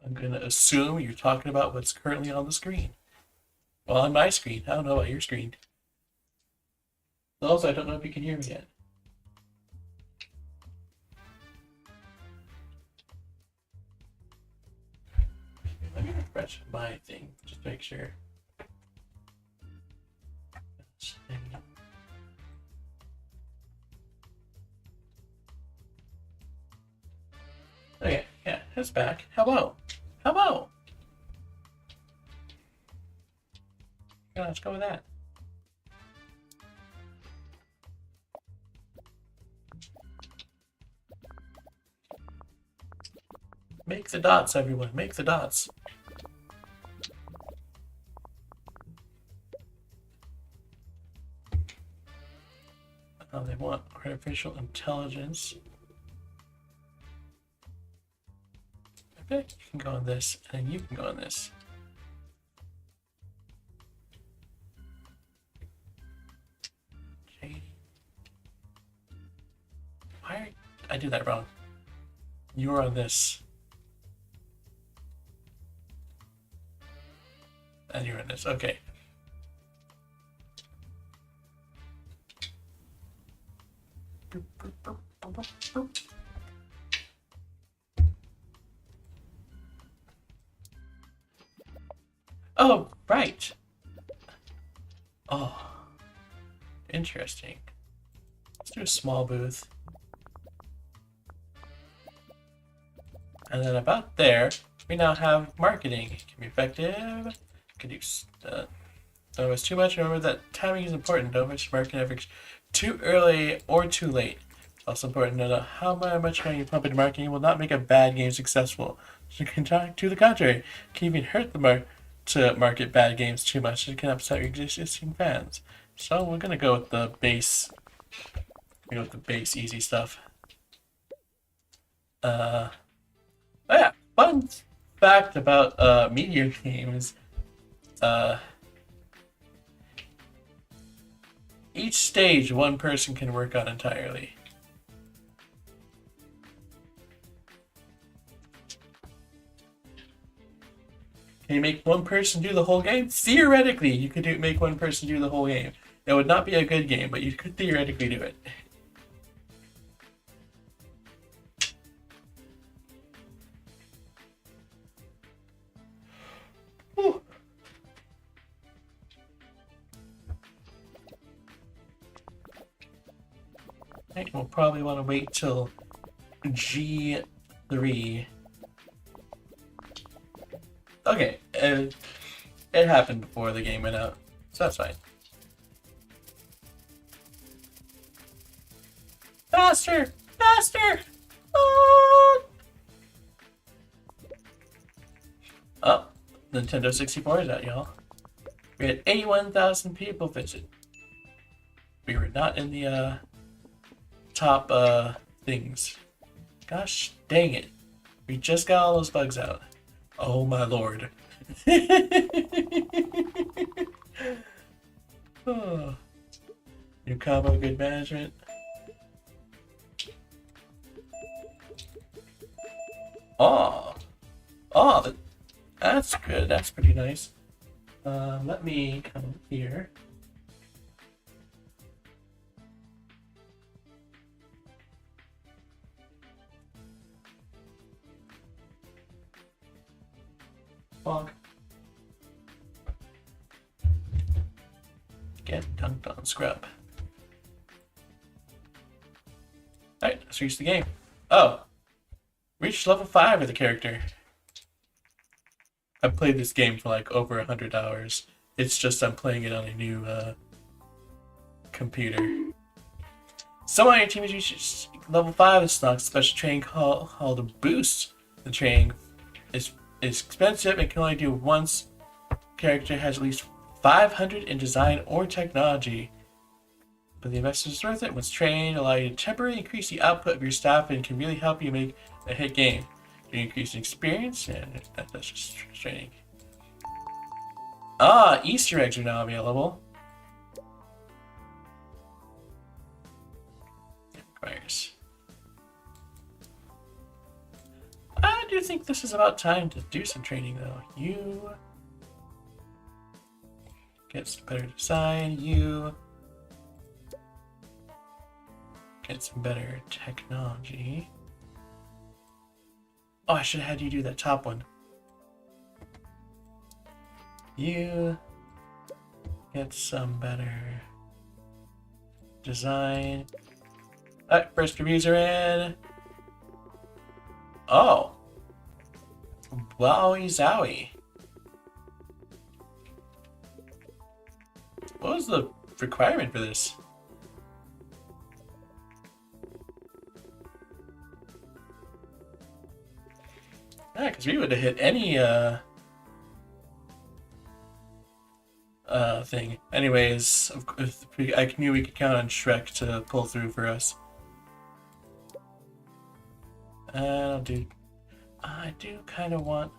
[SPEAKER 1] I'm going to assume you're talking about what's currently on the screen. Well, on my screen. I don't know about your screen. Also, I don't know if you can hear me yet. Let me refresh my thing, just to make sure. Okay, yeah, it's back. Hello. Hello. Yeah, let's go with that. Make the dots, everyone. Make the dots. They want artificial intelligence. Okay, you can go on this, and you can go on this. Okay. Why I did that wrong? You're on this. And you're in this. Okay. Oh, right. Interesting. Let's do a small booth. And then about there, we now have marketing. It can be effective. Can do. Don't waste too much. Remember that timing is important. Don't mix marketing efforts too early or too late. It's also important to know how much money you pump into marketing will not make a bad game successful. So to the contrary, it can even hurt to market bad games too much. It can upset your existing fans. So we're gonna go with the base. Go with the base easy stuff. Oh yeah, fun fact about media games. Each stage one person can work on entirely. Can you make one person do the whole game? Theoretically, you could make one person do the whole game. It would not be a good game, but you could theoretically do it. Whew. I think we'll probably want to wait till G3. Okay, it happened before the game went out, so that's fine. Faster! Faster! Oh, Nintendo 64 is out, y'all. We had 81,000 people visit. We were not in the top things. Gosh dang it. We just got all those bugs out. Oh my lord. Oh. New combo, good management. Oh. Oh, that's good. That's pretty nice. Let me come here. Bonk. Get dunked on, scrub. Alright, let's reach the game. Oh. Reached level 5 of the character. I've played this game for like over 100 hours. It's just I'm playing it on a new computer. Someone on your team has reached level 5 and unlocks a special training called a boost. The training is expensive and can only do once. Character has at least 500 in design or technology. But the investment is worth it. Once trained, allow you to temporarily increase the output of your staff and can really help you make a hit game. You increase in experience, and that's just training. Ah, Easter eggs are now available. Requires. I do think this is about time to do some training, though. You get some better design. You get some better technology. Oh, I should have had you do that top one. You get some better design. Alright, first reviews are in. Oh. Wowie zowie. What was the requirement for this? Yeah, because we would have hit any thing. Anyways, I knew we could count on Shrek to pull through for us. I do kind of want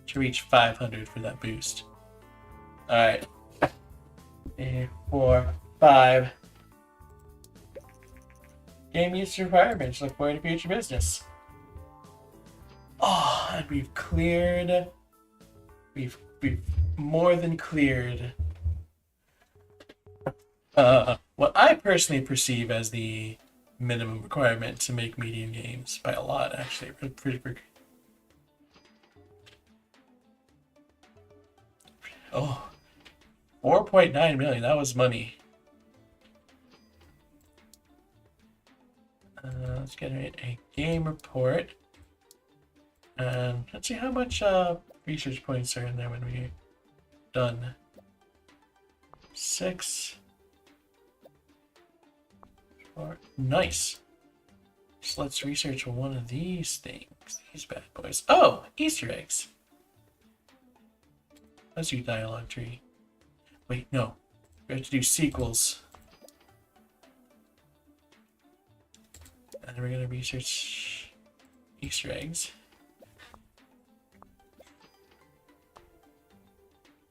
[SPEAKER 1] to reach 500 for that boost. Alright. 4, 5. Game use requirements. Look forward to future business. Oh, and we've cleared. We've more than cleared. What I personally perceive as the minimum requirement to make medium games by a lot, actually. Pretty. Oh, 4.9 million. That was money. Let's generate a game report. And let's see how much research points are in there when we're done. 6. 4. Nice. So let's research one of these things. These bad boys. Oh! Easter eggs. Let's do dialogue tree. Wait, no. We have to do sequels. And we're gonna research Easter eggs.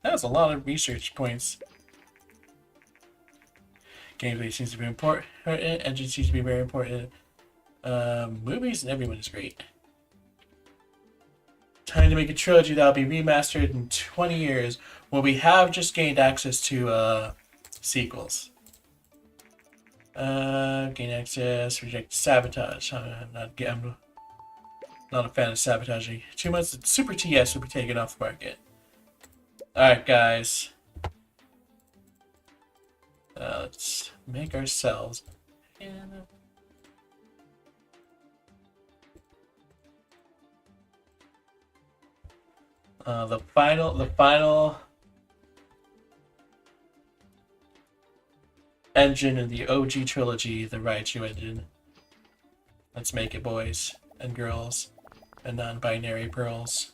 [SPEAKER 1] That was a lot of research points. Gameplay seems to be important. Engine seems to be very important. Movies and everyone is great. Time to make a trilogy that'll be remastered in 20 years. Well, we have just gained access to sequels. Gain access, reject sabotage. I'm not a fan of sabotaging. 2 months, Super TS will be taken off the market. Alright, guys. Let's make ourselves. The final engine in the OG trilogy, the Raichu engine. Let's make it, boys and girls and non-binary pearls.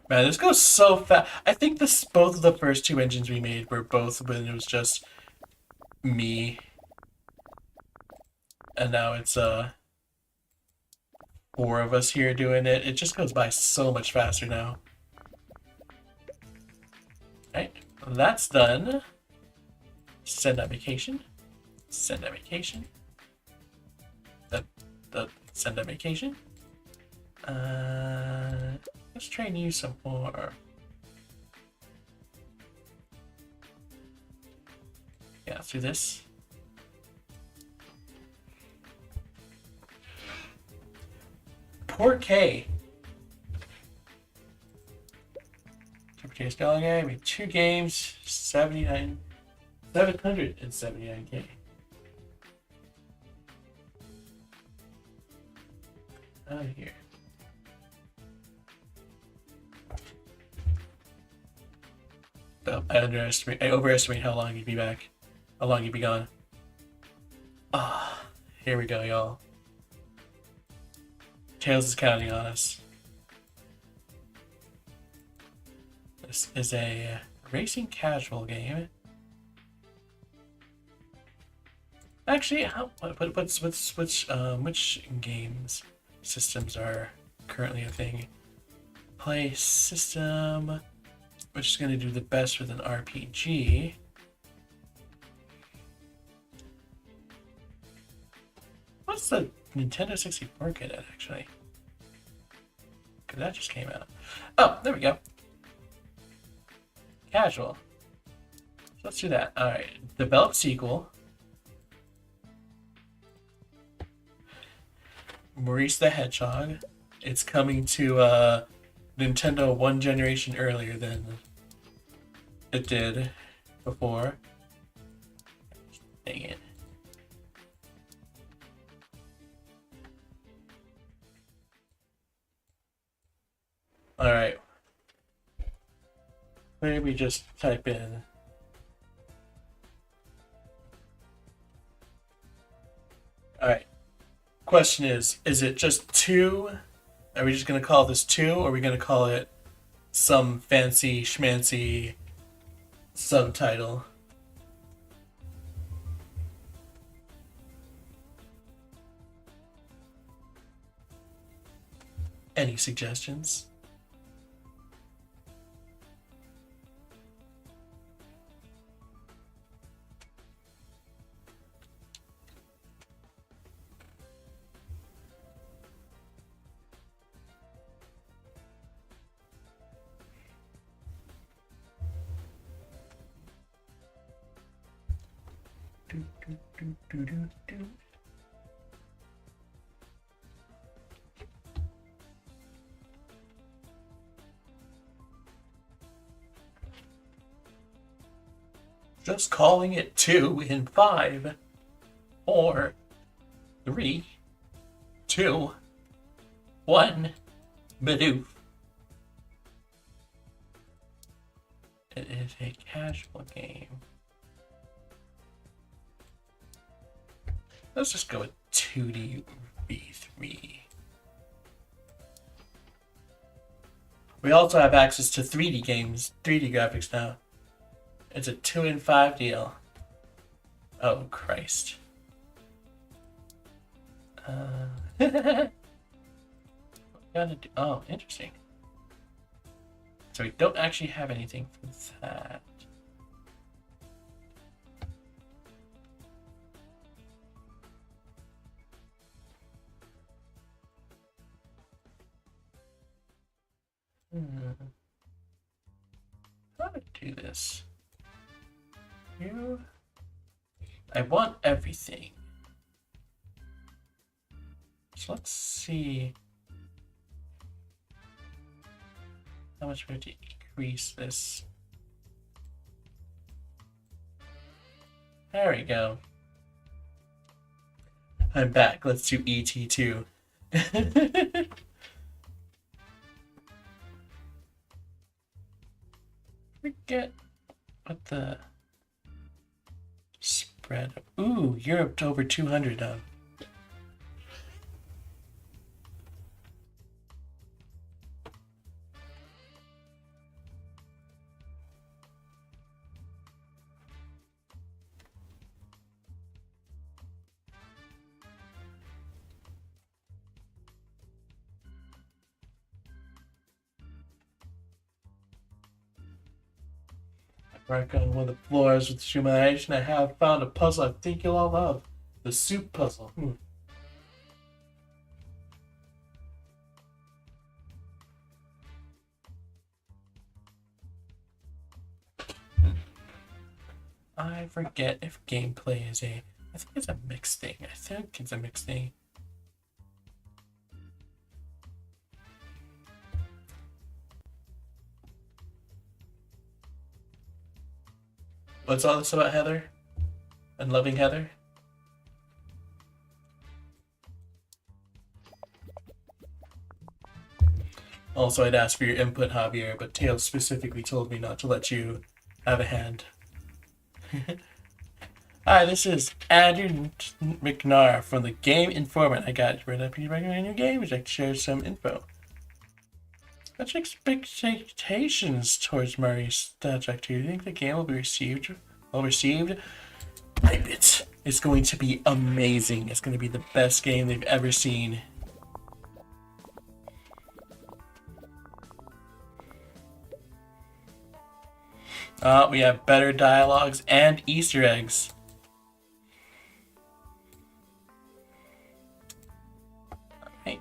[SPEAKER 1] Man, this goes so fast. I think both of the first 2 engines we made were both when it was just me. And now it's 4 of us here doing it. It just goes by so much faster now. Alright, that's done. Send application. Send application. Send application. Let's train you some more. Yeah, let's do this. Port K. Super Spelling A. We have 2 games, 779K. Out of here. Oh, I overestimate how long you'd be back. How long you'd be gone. Ah, here we go, y'all. Tails is counting on us. This is a racing casual game. Actually, which games systems are currently a thing? Play system, which is going to do the best with an RPG. What's the Nintendo 64 good at, actually? Because that just came out. Oh, there we go. Casual. So let's do that. Alright. Develop sequel. Maurice the Hedgehog. It's coming to Nintendo 1 generation earlier than it did before. Dang it. Alright. Maybe just type in. Alright. Question is it just 2? Are we just going to call this 2, or are we going to call it some fancy schmancy subtitle? Any suggestions? Just calling it 2 in 5. 4, 3, 2, 1, Bidoof. It is a casual game. Let's just go with 2D V3. We also have access to 3D games, 3D graphics now. It's a 2 in 5 deal. Oh, Christ. Gotta do, oh, interesting. So we don't actually have anything for that. How to do this? I want everything. So let's see how much we have to increase this. There we go. I'm back. Let's do ET2. Forget what the spread. Ooh, you're up to over 200 now. Work on one of the floors with humanization. I have found a puzzle I think you'll all love. The soup puzzle. I forget if gameplay is I think it's a mixed thing. I think it's a mixed thing. What's all this about Heather? And loving Heather? Also, I'd ask for your input, Javier, but Tails specifically told me not to let you have a hand. Hi, this is Andrew McNair from the Game Informant. I got read up you recommend your game. Would you like to share some info? What's your expectations towards Murray's project? Do you think the game will be well received? Hype it. It's going to be amazing. It's going to be the best game they've ever seen. We have better dialogues and Easter eggs. Alright.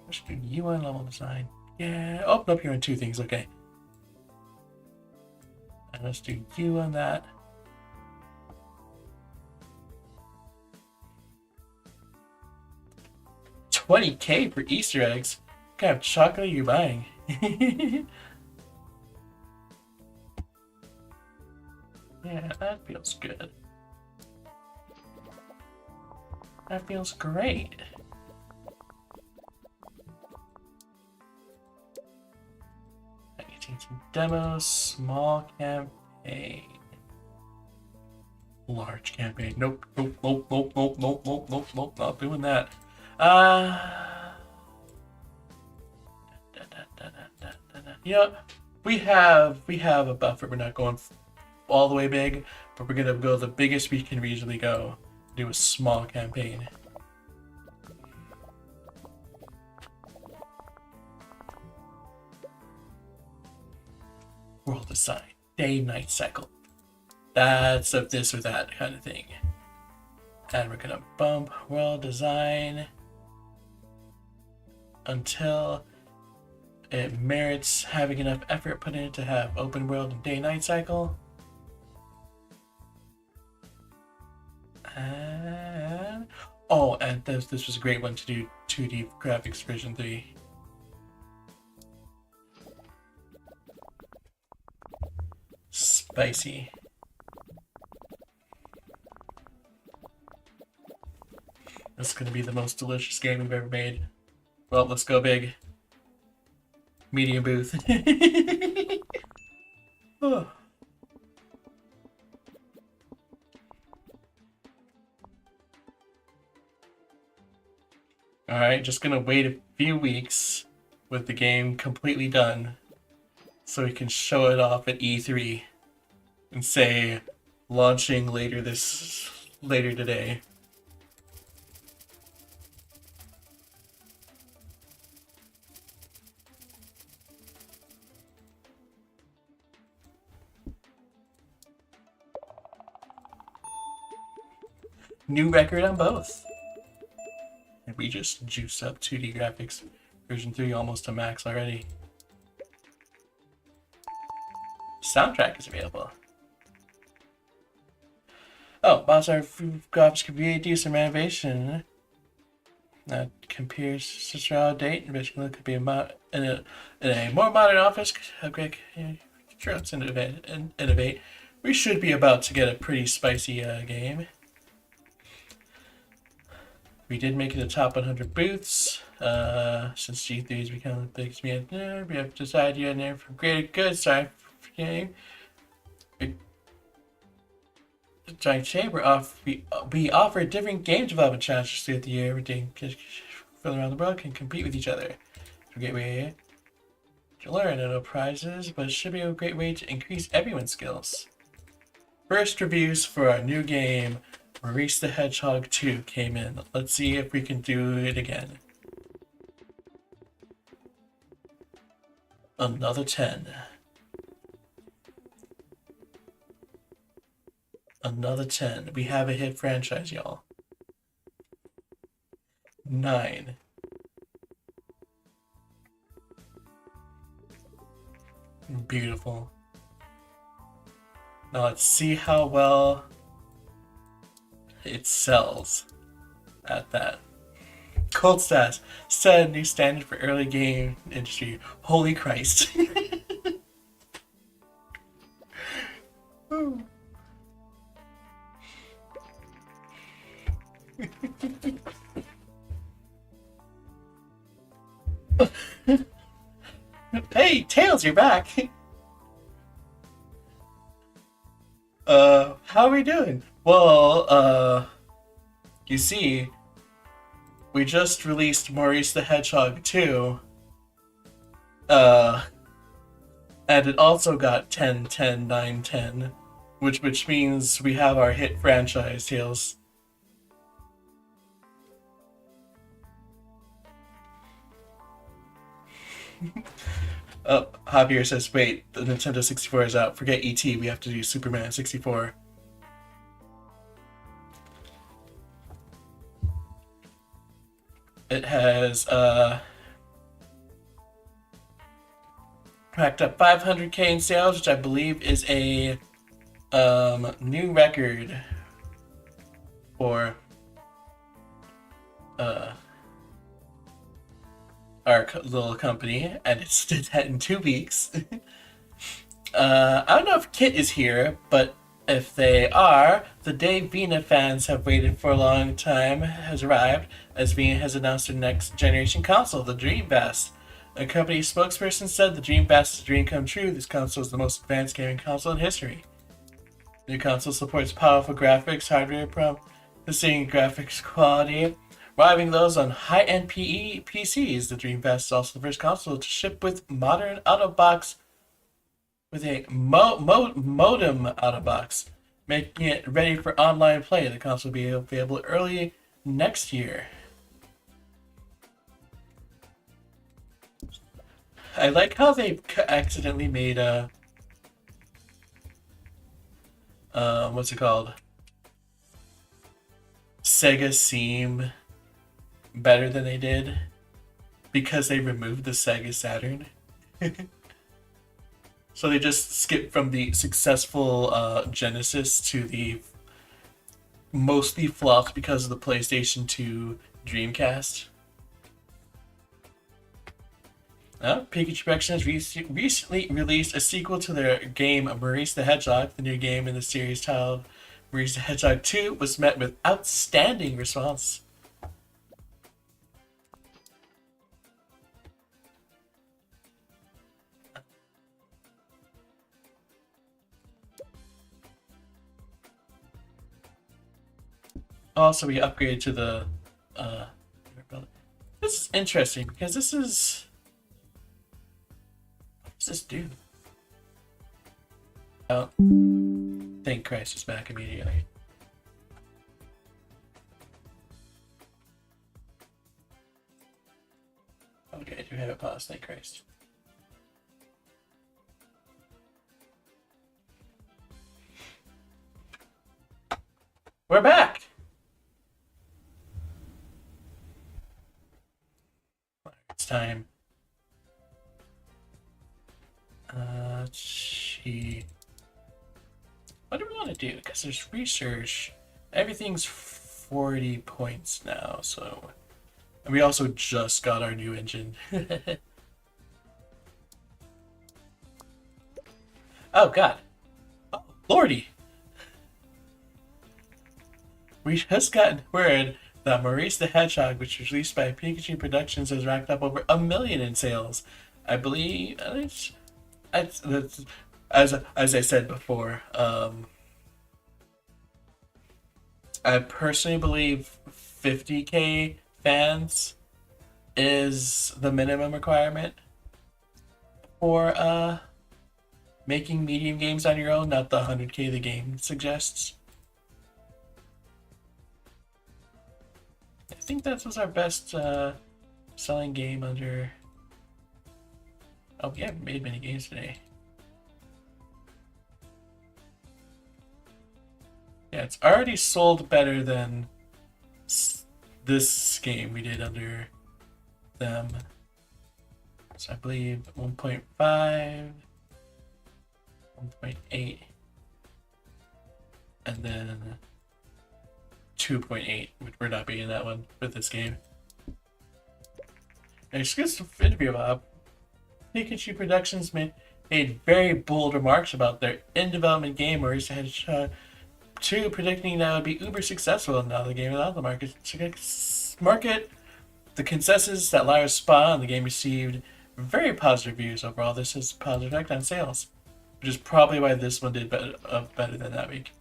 [SPEAKER 1] Let's do UI level design. Yeah. Oh, nope, you're on 2 things. Okay. And let's do U on that. $20K for Easter eggs. What kind of chocolate are you buying? Yeah, that feels good. That feels great. Some demos, small campaign, large campaign. Nope, nope, nope, nope, nope, nope, nope, nope, nope, not doing that. Yeah, we have a buffer. We're not going all the way big, but we're gonna go the biggest we can reasonably go. Do a small campaign. World design, day-night cycle. That's of this or that kind of thing. And we're gonna bump world design until it merits having enough effort put in to have open world and day-night cycle. And oh, and this was a great one to do 2D graphics version 3. Spicy. This is gonna be the most delicious game we've ever made. Well, let's go big. Medium booth. Oh. Alright, just gonna wait a few weeks with the game completely done so we can show it off at E3 and say launching later today. New record on both. And we just juiced up 2D graphics. Version 3 almost to max already. Soundtrack is available. Oh, bots are graphics could be a decent renovation. That compares such an date. Originally could be in a more modern office. Okay, sure, let's innovate. We should be about to get a pretty spicy game. We did make it a top 100 booths. Since G3 has become the biggest we have decided you're in there for greater good. Sorry for game. Giant Chamber we offer different game development challenges throughout the year. Everything from around the world can compete with each other. It's a great way to learn. No prizes, but it should be a great way to increase everyone's skills. First reviews for our new game, Maurice the Hedgehog 2, came in. Let's see if we can do it again. Another 10. Another 10. We have a hit franchise, y'all. 9. Beautiful. Now let's see how well it sells at that. Cold Stats set a new standard for early game industry. Holy Christ. Hey, Tails, you're back. How are we doing? Well, you see, we just released Maurice the Hedgehog 2. And it also got 10, 10, 9, 10, which means we have our hit franchise, Tails. Oh, Javier says, wait, the Nintendo 64 is out. Forget E.T., we have to do Superman 64. It has, racked up 500K in sales, which I believe is a, new record for, our little company, and it did that in 2 weeks. I don't know if Kit is here, but if they are, the day Vena fans have waited for a long time has arrived, as Vena has announced their next generation console, the Dreamcast. A company spokesperson said the Dreamcast is a dream come true. This console is the most advanced gaming console in history. The new console supports powerful graphics, hardware promising graphics quality, rivaling those on high-end PCs. The Dreamcast is also the first console to ship with modern out-of-box, with a modem out-of-box, making it ready for online play. The console will be available early next year. I like how they accidentally made what's it called? Sega seem better than they did because they removed the Sega Saturn. So they just skipped from the successful Genesis to the mostly flopped because of the PlayStation 2 Dreamcast. Pikachu Production has recently released a sequel to their game Maurice the Hedgehog. The new game in the series titled Maurice the Hedgehog 2 was met with outstanding response. Also, we upgraded to the. This is interesting because this is. What does this do? Oh, thank Christ it's back immediately. Okay, I do have it paused, thank Christ. We're back! It's time. What do we want to do? Because there's research. Everything's 40 points now, so. And we also just got our new engine. Oh, God. Oh, Lordy! We just got word that Maurice the Hedgehog, which was released by Pikachu Productions, has racked up over 1 million in sales. I believe as I said before, I personally believe 50K fans is the minimum requirement for making medium games on your own, not the 100K the game suggests. I think that was our best selling game under. Oh, we haven't made many games today. Yeah, it's already sold better than this game we did under them. So I believe 1.5, 1.8, and then 2.8, which we're not beating that one with this game. An exclusive interview about Pikachu Productions made very bold remarks about their in-development game Maurice the Hedgehog 2, predicting that it would be uber successful. And now the game is out of the market. The consensus that Lyra's spot on the game received very positive reviews overall. This has a positive effect on sales, which is probably why this one did better than that week.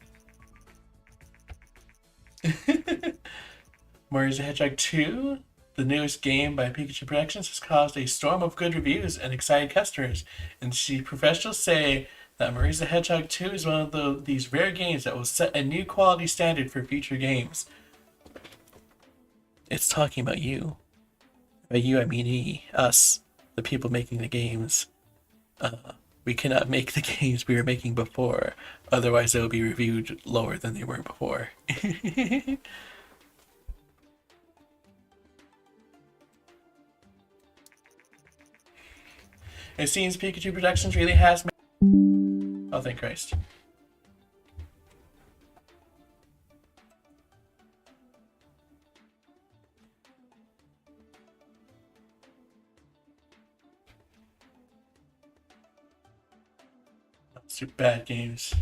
[SPEAKER 1] Maurice the Hedgehog 2, the newest game by Pikachu Productions, has caused a storm of good reviews and excited customers. And see professionals say that Maurice the Hedgehog 2 is one of these rare games that will set a new quality standard for future games. It's talking about you. By you, I mean us, the people making the games. We cannot make the games we were making before, otherwise they will be reviewed lower than they were before. It seems Pikachu Productions really has made. Oh, thank Christ. Super bad games.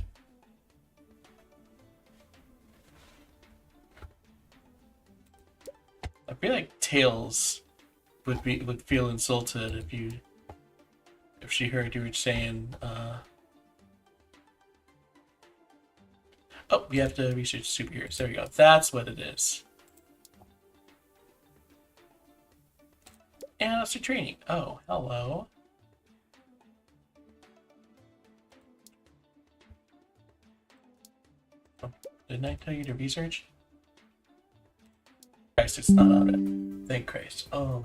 [SPEAKER 1] I feel like Tails would feel insulted if she heard you were saying oh, we have to research superheroes. There we go. That's what it is. And let's do training. Oh, hello. Oh, didn't I tell you to research? Christ, it's not on it. Thank Christ. Oh.